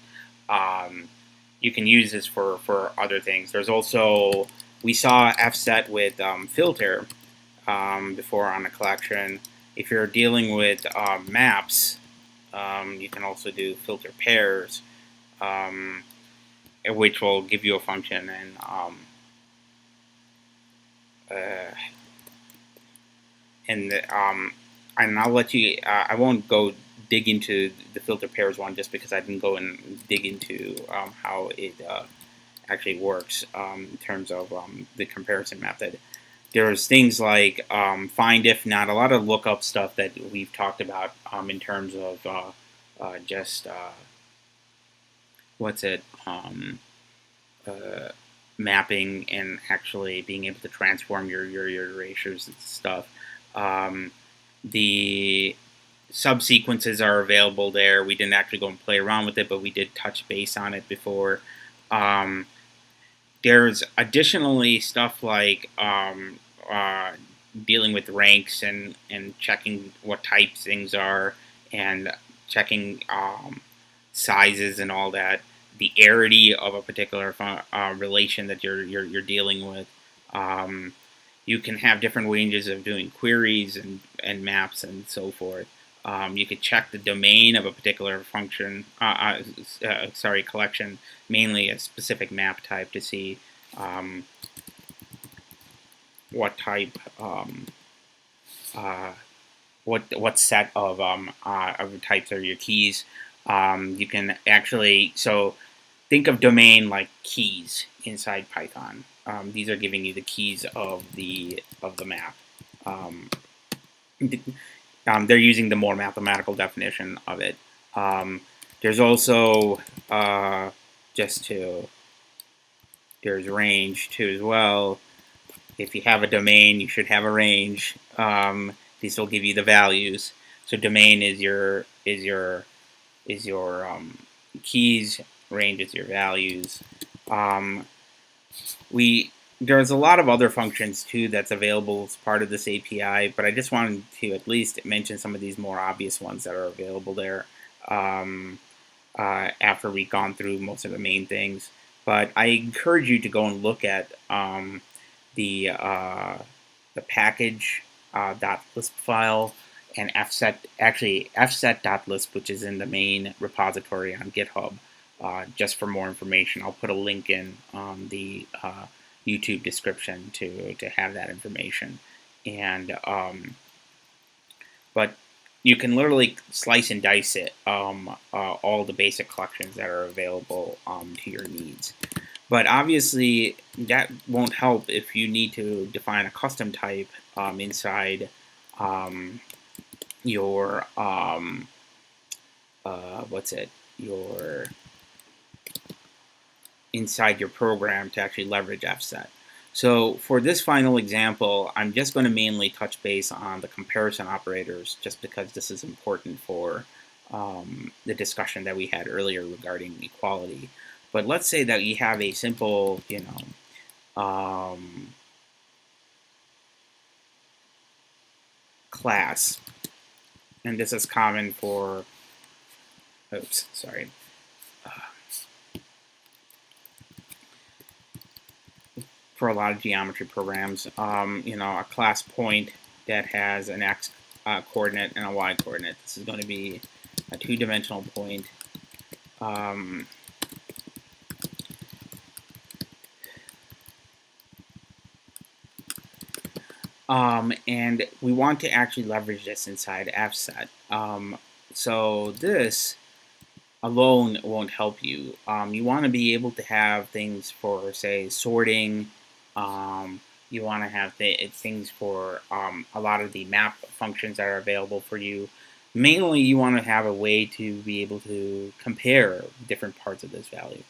You can use this for other things. There's also, we saw FSet with filter before on a collection. If you're dealing with maps, you can also do filter pairs, which will give you a function and I'll let you. I won't go dig into the filter pairs one just because I didn't go and dig into how it actually works in terms of the comparison method. There's things like find if not, a lot of lookup stuff that we've talked about in terms of just mapping and actually being able to transform your ratios and stuff. The subsequences are available there. We didn't actually go and play around with it, but we did touch base on it before. There's additionally stuff like dealing with ranks and checking what types things are and checking sizes and all that. The arity of a particular relation that you're dealing with. You can have different ranges of doing queries and maps and so forth. You could check the domain of a particular function, collection, mainly a specific map type to see what type, what set of types are your keys. You can actually, so think of domain like keys inside Python. These are giving you the keys of the map. They're using the more mathematical definition of it. There's also there's range too as well. If you have a domain, you should have a range. These will give you the values. So domain is your keys, range is your values. There's a lot of other functions too that's available as part of this API, but I just wanted to at least mention some of these more obvious ones that are available there after we've gone through most of the main things. But I encourage you to go and look at the package .lisp file and fset.lisp, which is in the main repository on GitHub, just for more information. I'll put a link in the YouTube description to have that information. And but you can literally slice and dice it, all the basic collections that are available to your needs. But obviously, that won't help if you need to define a custom type inside your inside your program to actually leverage FSet. So for this final example, I'm just going to mainly touch base on the comparison operators, just because this is important for the discussion that we had earlier regarding equality. But let's say that you have a simple, class, and this is common for, for a lot of geometry programs. A class point that has an x coordinate and a y coordinate. This is going to be a two-dimensional point. And we want to actually leverage this inside FSet. So this alone won't help you. You want to be able to have things for, say, sorting, You want to have things for a lot of the map functions that are available for you. Mainly, you want to have a way to be able to compare different parts of this value.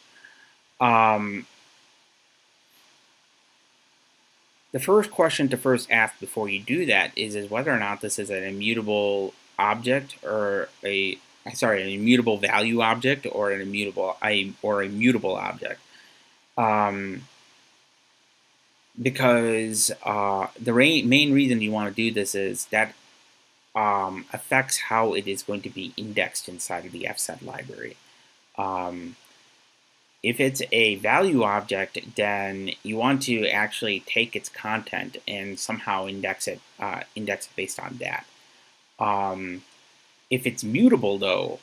The first question to first ask before you do that is whether or not this is an immutable object or an immutable value object or a mutable object. Because the main reason you want to do this is that affects how it is going to be indexed inside of the FSet library. If it's a value object, then you want to actually take its content and somehow index it based on that. If it's mutable, though,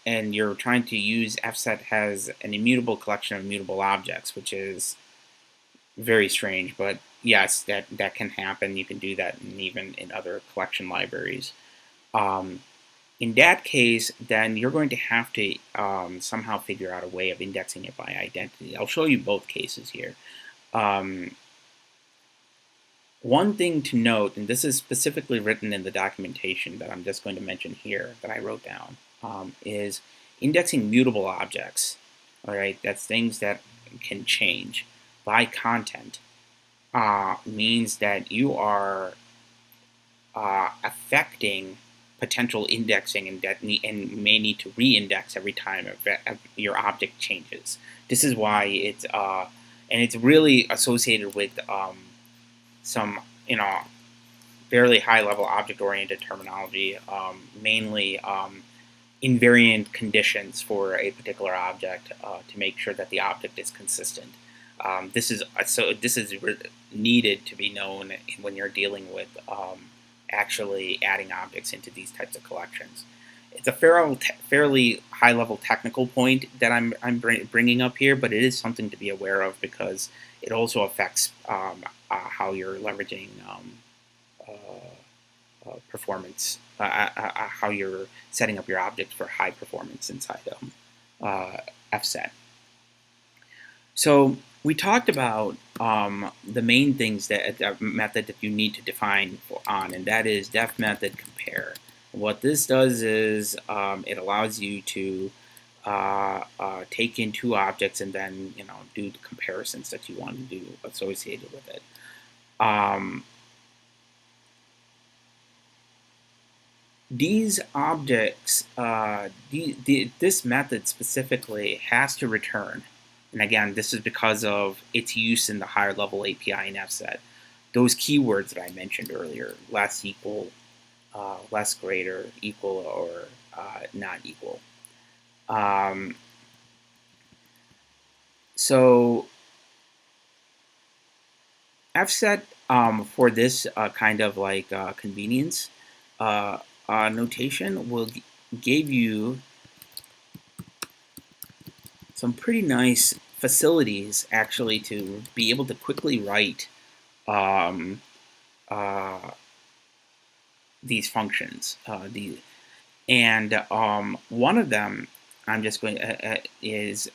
and you're trying to use FSet has an immutable collection of mutable objects, which is very strange, but yes, that can happen. You can do that even in other collection libraries. In that case, then you're going to have to somehow figure out a way of indexing it by identity. I'll show you both cases here. One thing to note, and this is specifically written in the documentation that I'm just going to mention here that I wrote down, is indexing mutable objects. All right, that's things that can change by content. Means that you are affecting potential indexing and may need to re-index every time your object changes. This is why it's really associated with some fairly high-level object-oriented terminology, mainly invariant conditions for a particular object to make sure that the object is consistent. This is needed to be known when you're dealing with actually adding objects into these types of collections. It's a fairly high-level technical point that I'm bringing up here, but it is something to be aware of because it also affects how you're leveraging performance, how you're setting up your objects for high performance inside FSet. So we talked about the main things that method that you need to define and that is def method compare. What this does is it allows you to take in two objects and then do the comparisons that you want to do associated with it. These objects, this method specifically has to return. And again, this is because of its use in the higher level API in FSet. Those keywords that I mentioned earlier, less equal, less greater, equal, or not equal. So FSet, for this kind of like convenience notation, will give you some pretty nice facilities actually to be able to quickly write these functions. One of them I'm just going is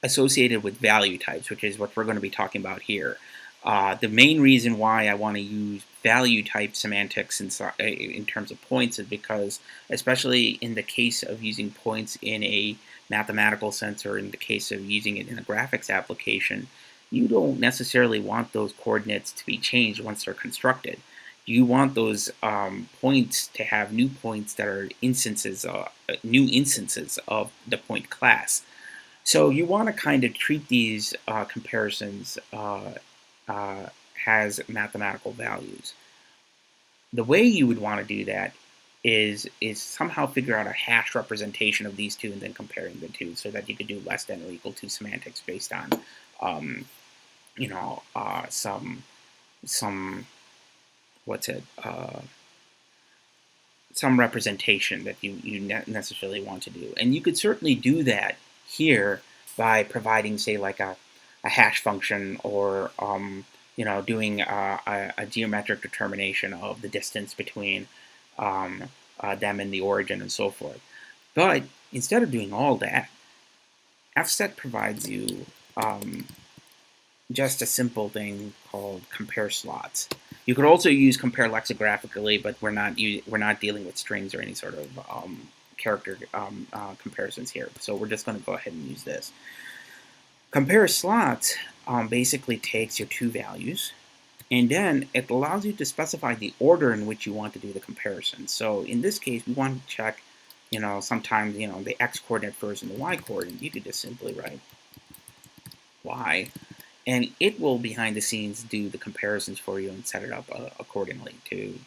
associated with value types, which is what we're going to be talking about here. The main reason why I want to use value type semantics in terms of points is because, especially in the case of using points in a mathematical sense or in the case of using it in a graphics application, you don't necessarily want those coordinates to be changed once they're constructed. You want those points to have new points that are new instances of the point class. So you want to kind of treat these comparisons has mathematical values. The way you would want to do that is somehow figure out a hash representation of these two and then comparing the two so that you could do less than or equal to semantics based on some representation that you necessarily want to do. And you could certainly do that here by providing, say, like a hash function or doing a geometric determination of the distance between them and the origin and so forth. But instead of doing all that, FSet provides you just a simple thing called compare slots. You could also use compare lexicographically, but we're not dealing with strings or any sort of character comparisons here. So we're just going to go ahead and use this. Compare slots basically takes your two values, and then it allows you to specify the order in which you want to do the comparison. So in this case, we want to check, sometimes, the x coordinate first and the y coordinate. You could just simply write y, and it will behind the scenes do the comparisons for you and set it up accordingly to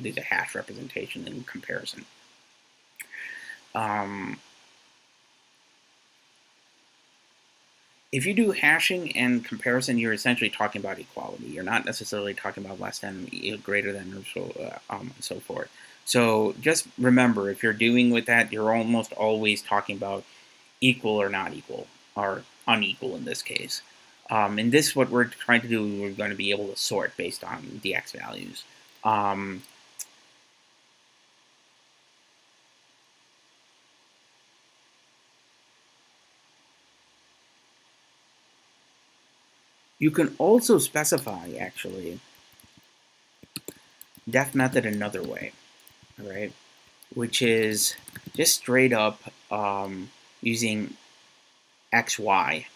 do the hash representation and comparison. If you do hashing and comparison, you're essentially talking about equality. You're not necessarily talking about less than, greater than, or so forth. So just remember, if you're doing with that, you're almost always talking about equal or not equal, or unequal in this case. In this, what we're trying to do, we're going to be able to sort based on the x values. You can also specify, actually, def method another way, all right, which is just straight up using xy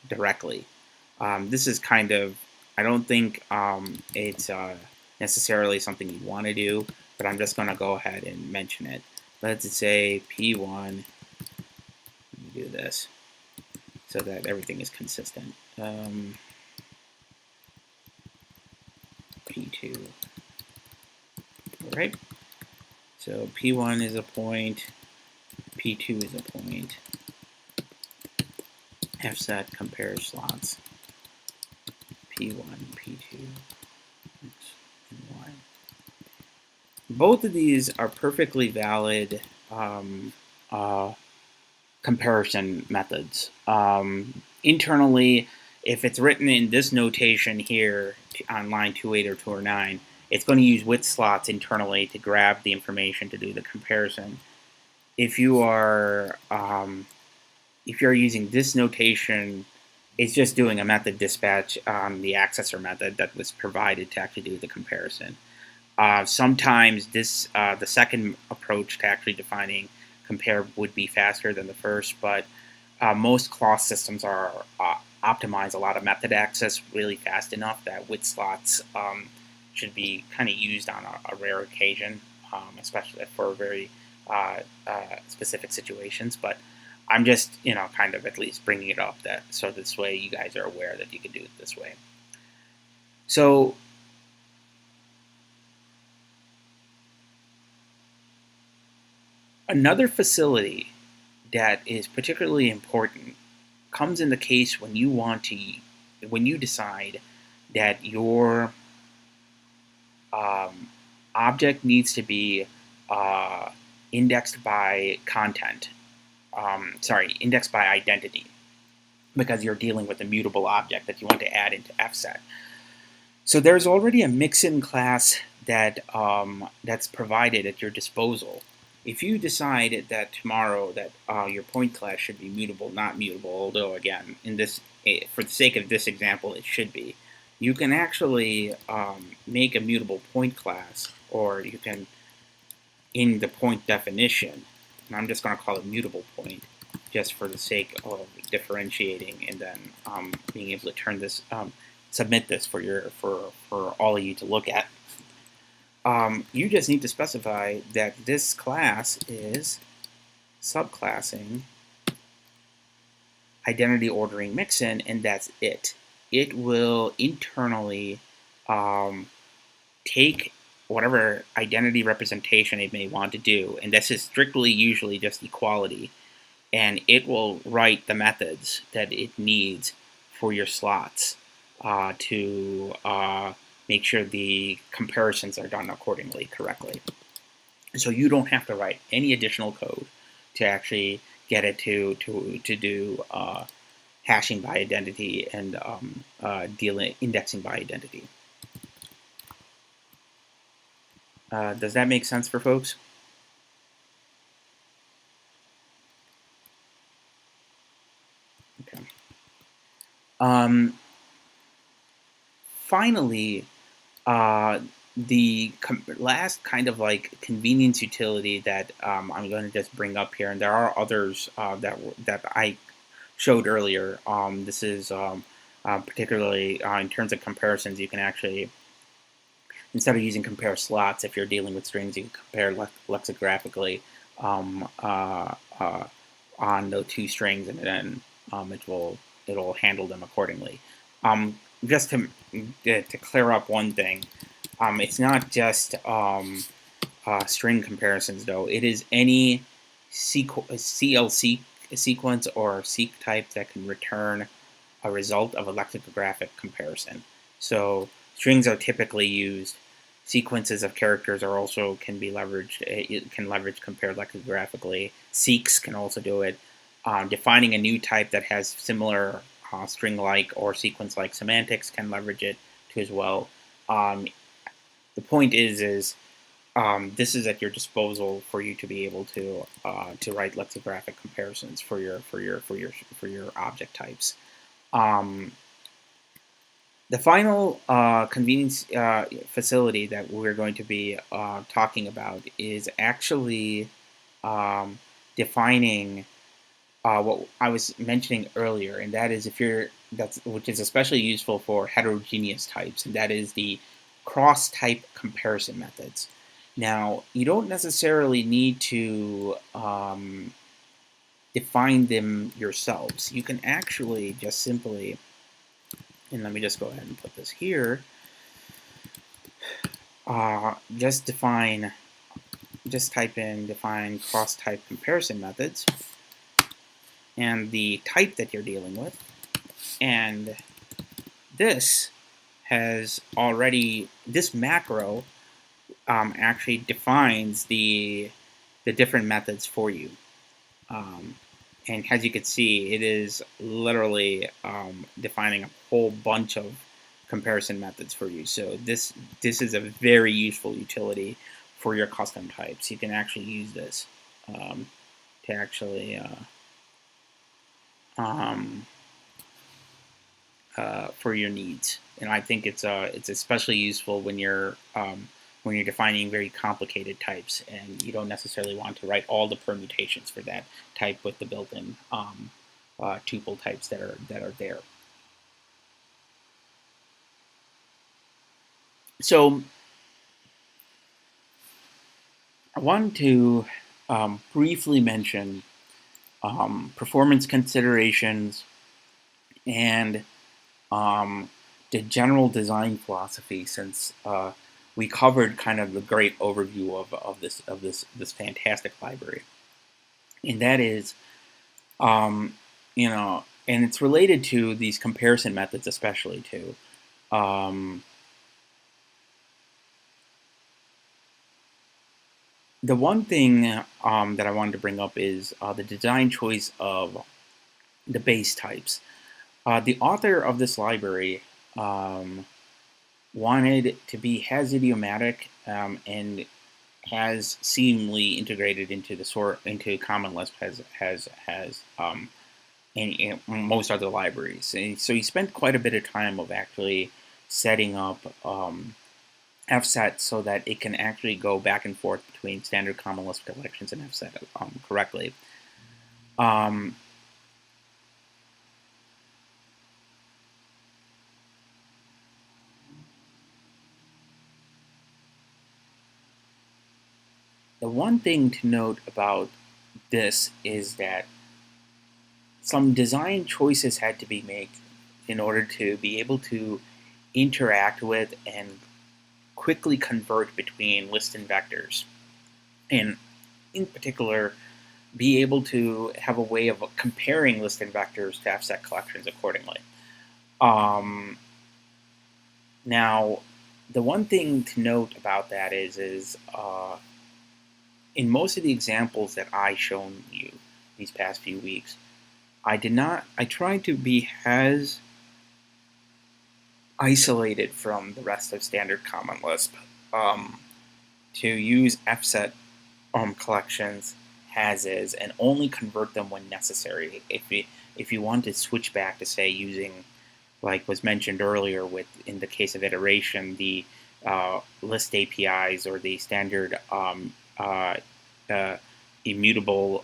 directly. This is kind of, I don't think it's necessarily something you want to do, but I'm just going to go ahead and mention it. Let's say P1, do this so that everything is consistent. P2, all right. So P1 is a point, P2 is a point. FSet compare slots. P1, P2, X, and Y. Both of these are perfectly valid comparison methods. Internally, if it's written in this notation here on line 28 or 209, it's going to use with slots internally to grab the information to do the comparison. If you are using this notation, it's just doing a method dispatch on the accessor method that was provided to actually do the comparison. Sometimes this the second approach to actually defining compare would be faster than the first, but most clause systems are optimize a lot of method access really fast enough that with slots should be kind of used on a rare occasion, especially for very specific situations. But I'm just, kind of at least bringing it up so this way you guys are aware that you can do it this way. So another facility that is particularly important comes in the case when you decide that your object needs to be indexed by content. Indexed by identity, because you're dealing with a mutable object that you want to add into FSet. So there's already a mix-in class that that's provided at your disposal. If you decide that tomorrow that your point class should be mutable, not mutable, although again, for the sake of this example, it should be, you can actually make a mutable point class, or you can, in the point definition, and I'm just going to call it mutable point, just for the sake of differentiating, and then being able to turn this, submit this for all of you to look at. You just need to specify that this class is subclassing identity ordering mixin, and that's it. It will internally take whatever identity representation it may want to do, and this is strictly usually just equality, and it will write the methods that it needs for your slots to make sure the comparisons are done accordingly, correctly. So you don't have to write any additional code to actually get it to do hashing by identity and indexing by identity. Does that make sense for folks? Finally, the last kind of like convenience utility that I'm going to just bring up here, and there are others that I showed earlier. This is particularly in terms of comparisons. You can actually, instead of using compare slots, if you're dealing with strings, you can compare lexicographically on the two strings, and then it'll handle them accordingly. Just to clear up one thing, it's not just string comparisons, though. It is any CLC sequence or seq type that can return a result of a lexicographic comparison. So strings are typically used. Sequences of characters are also can be leveraged. It can leverage compared lexicographically. Seeks can also do it. Defining a new type that has similar string-like or sequence-like semantics can leverage it too as well. The point is this is at your disposal for you to be able to write lexicographic comparisons for your object types. The final convenience facility that we're going to be talking about is actually defining what I was mentioning earlier, and that is which is especially useful for heterogeneous types, and that is the cross-type comparison methods. Now, you don't necessarily need to define them yourselves. You can actually just simply, and let me just go ahead and put this here, just type in define cross-type comparison methods and the type that you're dealing with, and this macro actually defines the different methods for you. And as you can see, it is literally defining a whole bunch of comparison methods for you. So this is a very useful utility for your custom types. You can actually use this to actually for your needs. And I think it's especially useful when you're defining very complicated types and you don't necessarily want to write all the permutations for that type with the built-in tuple types that are there. So I want to briefly mention performance considerations and the general design philosophy, since we covered kind of the great overview of this fantastic library, and that is, and it's related to these comparison methods, especially too. The one thing that I wanted to bring up is the design choice of the base types. The author of this library wanted to be as idiomatic and has seamlessly integrated into Common Lisp as most other libraries. And so he spent quite a bit of time of actually setting up FSet so that it can actually go back and forth between standard Common Lisp collections and FSet correctly. The one thing to note about this is that some design choices had to be made in order to be able to interact with and quickly convert between lists and vectors, and in particular be able to have a way of comparing lists and vectors to FSet collections accordingly. Now, the one thing to note about that is in most of the examples that I've shown you these past few weeks, I tried to be as isolated from the rest of standard Common Lisp to use FSet collections as is and only convert them when necessary. If you want to switch back to, say, using like was mentioned earlier with, in the case of iteration, the list APIs or the standard immutable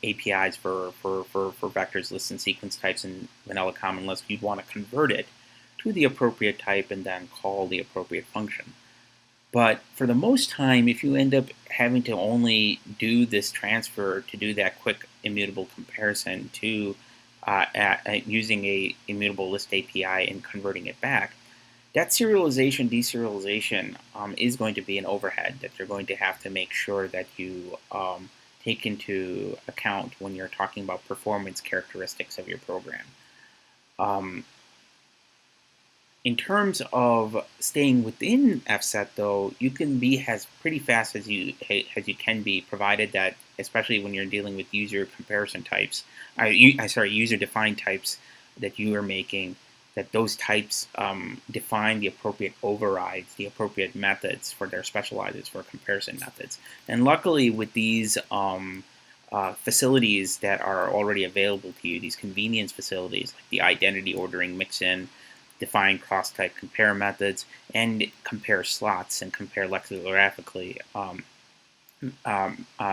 APIs for vectors, lists, and sequence types in vanilla common Lisp, you'd want to convert it to the appropriate type and then call the appropriate function. But for the most time, if you end up having to only do this transfer to do that quick immutable comparison to using a immutable list API and converting it back, that serialization, deserialization is going to be an overhead that you're going to have to make sure that you take into account when you're talking about performance characteristics of your program. In terms of staying within FSet, though, you can be as pretty fast as you can be, provided that, especially when you're dealing with user comparison types, user-defined types that you are making, that those types define the appropriate overrides, the appropriate methods for their specializers for comparison methods. And luckily, with these facilities that are already available to you, these convenience facilities like the identity ordering mix-in, define cross-type compare methods, and compare slots and compare lexicographically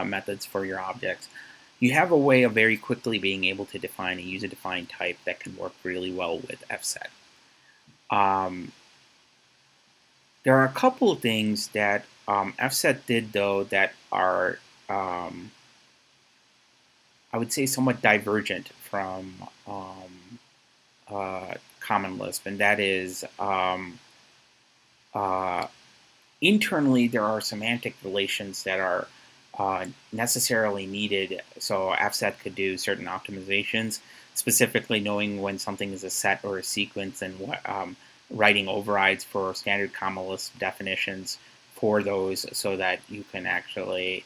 methods for your objects, you have a way of very quickly being able to define a user-defined type that can work really well with FSet. There are a couple of things that FSet did, though, that are, I would say, somewhat divergent from Common Lisp, and that is internally there are semantic relations that are necessarily needed, so FSet could do certain optimizations, specifically knowing when something is a set or a sequence, and writing overrides for standard Common Lisp definitions for those, so that you can actually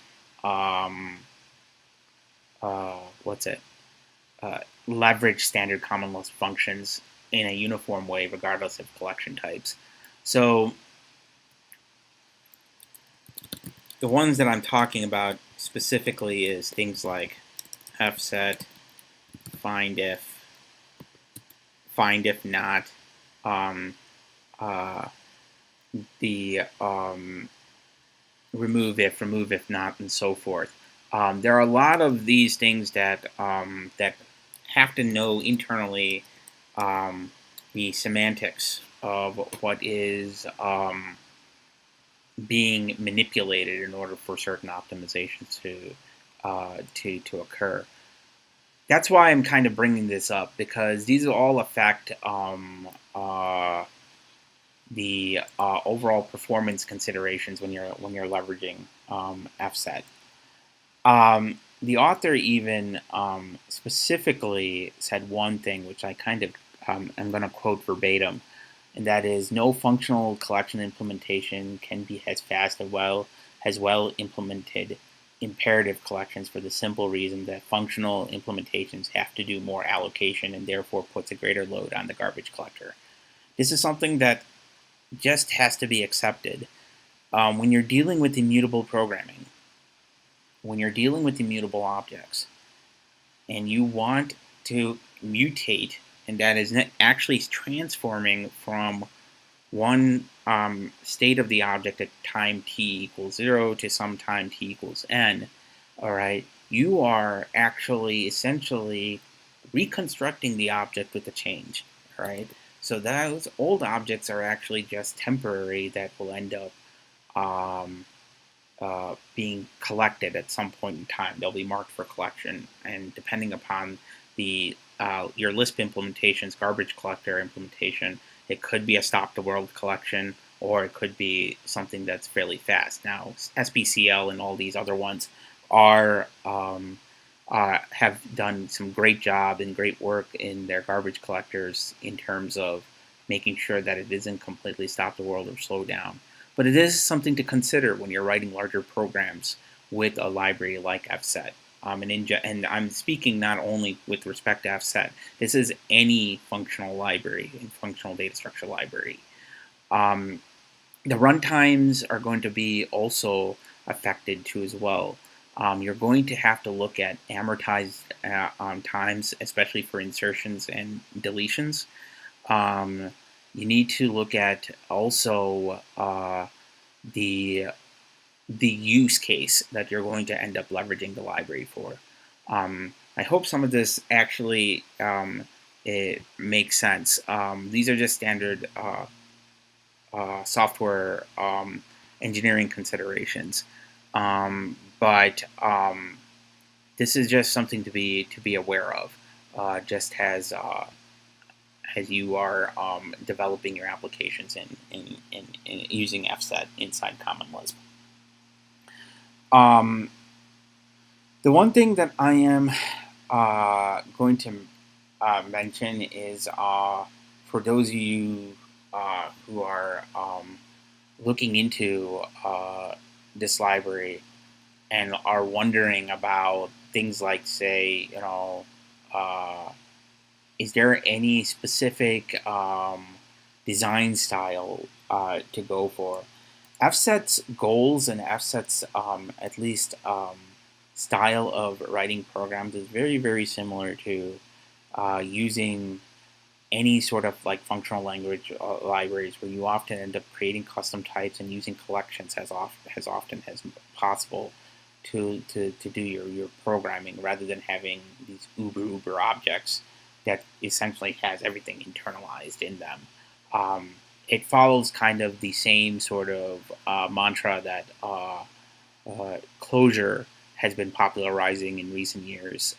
leverage standard Common Lisp functions in a uniform way, regardless of collection types. So the ones that I'm talking about specifically is things like FSet, find if not, remove if not, and so forth. There are a lot of these things that that have to know internally the semantics of what is being manipulated in order for certain optimizations to occur. That's why I'm kind of bringing this up, because these all affect the overall performance considerations when you're leveraging FSet. The author even specifically said one thing, which I kind of I'm going to quote verbatim, and that is, no functional collection implementation can be as fast as well implemented imperative collections, for the simple reason that functional implementations have to do more allocation and therefore puts a greater load on the garbage collector. This is something that just has to be accepted. When you're dealing with immutable programming, when you're dealing with immutable objects, and you want to mutate, and that is actually transforming from one state of the object at time t equals 0 to some time t equals n, all right, you are actually essentially reconstructing the object with a change, all right? So those old objects are actually just temporary, that will end up being collected at some point in time. They'll be marked for collection, and depending upon the your Lisp implementation's garbage collector implementation, it could be a stop the world collection, or it could be something that's fairly fast. Now, SBCL and all these other ones are have done some great job and great work in their garbage collectors in terms of making sure that it isn't completely stop the world or slow down. But it is something to consider when you're writing larger programs with a library like FSet. And I'm speaking not only with respect to FSet. This is any functional library and functional data structure library. The runtimes are going to be also affected too as well. you're going to have to look at amortized times, especially for insertions and deletions. You need to look at also the use case that you're going to end up leveraging the library for. I hope some of this actually it makes sense. These are just standard software engineering considerations, but this is just something to be aware of, just as you are developing your applications in using FSet inside Common Lisp. The one thing that I am going to mention is for those of you who are looking into this library and are wondering about things like, say, is there any specific design style to go for? FSet's goals and FSet's at least style of writing programs is very, very similar to using any sort of like functional language libraries, where you often end up creating custom types and using collections as often as possible to do your programming, rather than having these uber objects that essentially has everything internalized in them. It follows kind of the same sort of mantra that Clojure has been popularizing in recent years,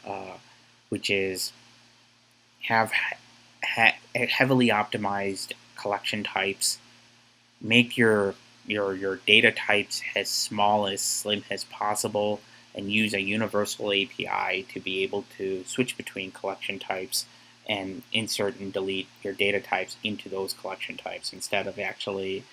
which is have heavily optimized collection types, make your data types as small, as slim as possible, and use a universal API to be able to switch between collection types and insert and delete your data types into those collection types, instead of actually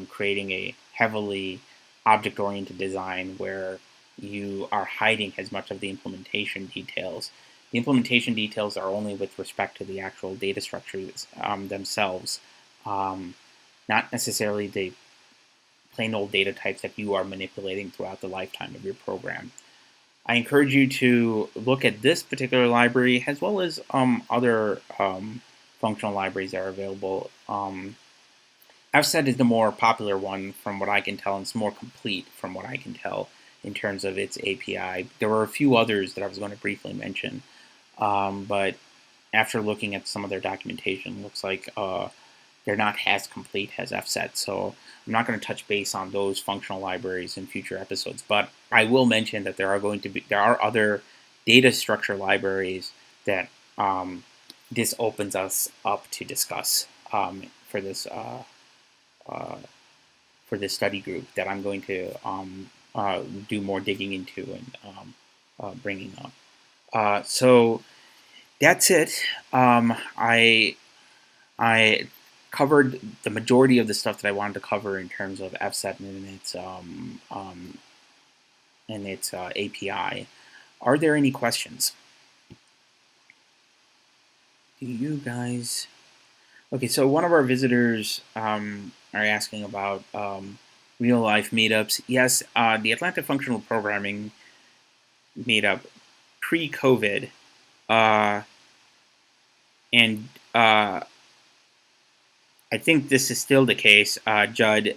creating a heavily object-oriented design where you are hiding as much of the implementation details. The implementation details are only with respect to the actual data structures themselves, not necessarily the plain old data types that you are manipulating throughout the lifetime of your program. I encourage you to look at this particular library, as well as other functional libraries that are available. FSet is the more popular one from what I can tell, and it's more complete from what I can tell in terms of its API. There were a few others that I was going to briefly mention, but after looking at some of their documentation, it looks like they're not as complete as FSet. So I'm not going to touch base on those functional libraries in future episodes, but I will mention that there are other data structure libraries that this opens us up to discuss for this study group that I'm going to do more digging into and bringing up. So that's it. I covered the majority of the stuff that I wanted to cover in terms of FSet and its API. Are there any questions? Do you guys? Okay, so one of our visitors are asking about real-life meetups. Yes, the Atlanta Functional Programming meetup pre-COVID, and I think this is still the case. Judd,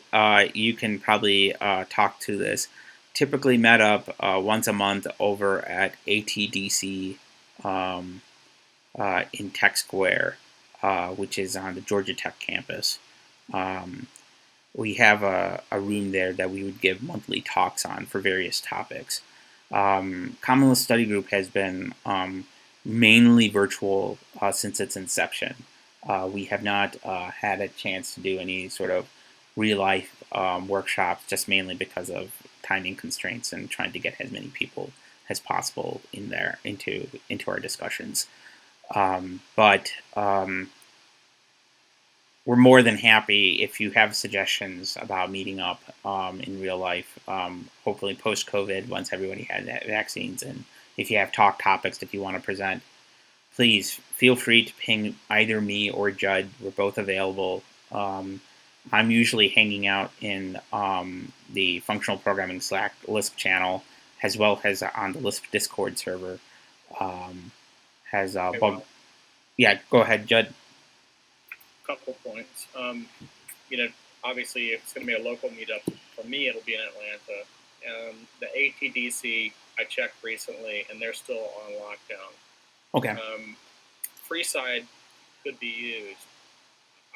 you can probably talk to this. Typically met up once a month over at ATDC in Tech Square, which is on the Georgia Tech campus. We have a room there that we would give monthly talks on for various topics. Common Lisp Study Group has been mainly virtual since its inception. We have not had a chance to do any sort of real-life workshops, just mainly because of timing constraints and trying to get as many people as possible in there into our discussions. But we're more than happy if you have suggestions about meeting up in real life, hopefully post-COVID, once everybody has vaccines. And if you have talk topics that you want to present, please feel free to ping either me or Judd. We're both available. I'm usually hanging out in the Functional Programming Slack Lisp channel as well as on the Lisp Discord server. Has bug. Yeah, go ahead, Judd. Couple points. Obviously, if it's going to be a local meetup, for me, it'll be in Atlanta. The ATDC, I checked recently, and they're still on lockdown. Okay. Freeside could be used.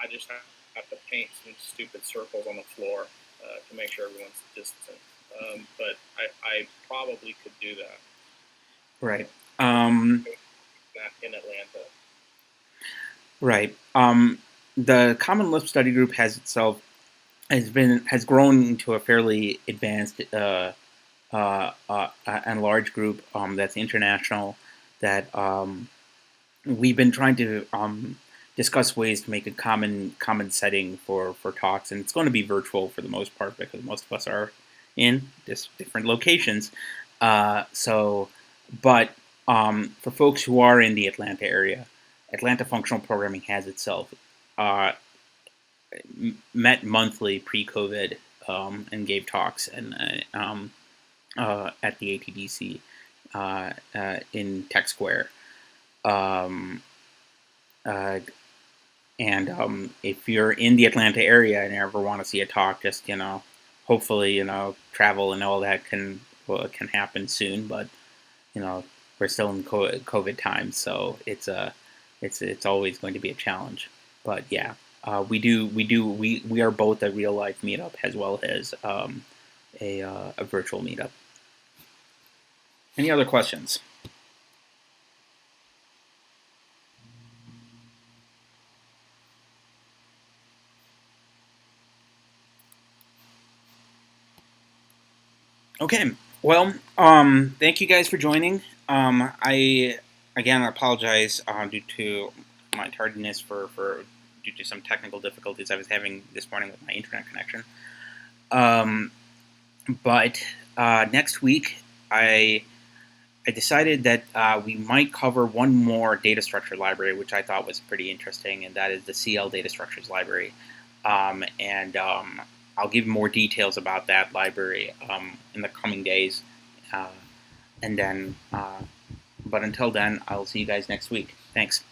I just have to paint some stupid circles on the floor to make sure everyone's distant. But I probably could do that. Right. In Atlanta. Right. The Common Lisp Study Group has grown into a fairly advanced and large group that's international. That we've been trying to discuss ways to make a common setting for talks, and it's going to be virtual for the most part because most of us are in just different locations. But for folks who are in the Atlanta area, Atlanta Functional Programming has itself met monthly pre-COVID and gave talks and at the ATDC in Tech Square. If you're in the Atlanta area and ever want to see a talk, just hopefully travel and all that can happen soon. But we're still in COVID times, so it's always going to be a challenge. But yeah, we are both a real life meetup as well as a virtual meetup. Any other questions? Okay, well, thank you guys for joining. I again apologize due to my tardiness due to some technical difficulties I was having this morning with my internet connection. But next week, I decided that we might cover one more data structure library, which I thought was pretty interesting, and that is the CL Data Structures library. I'll give more details about that library in the coming days. But until then, I'll see you guys next week. Thanks.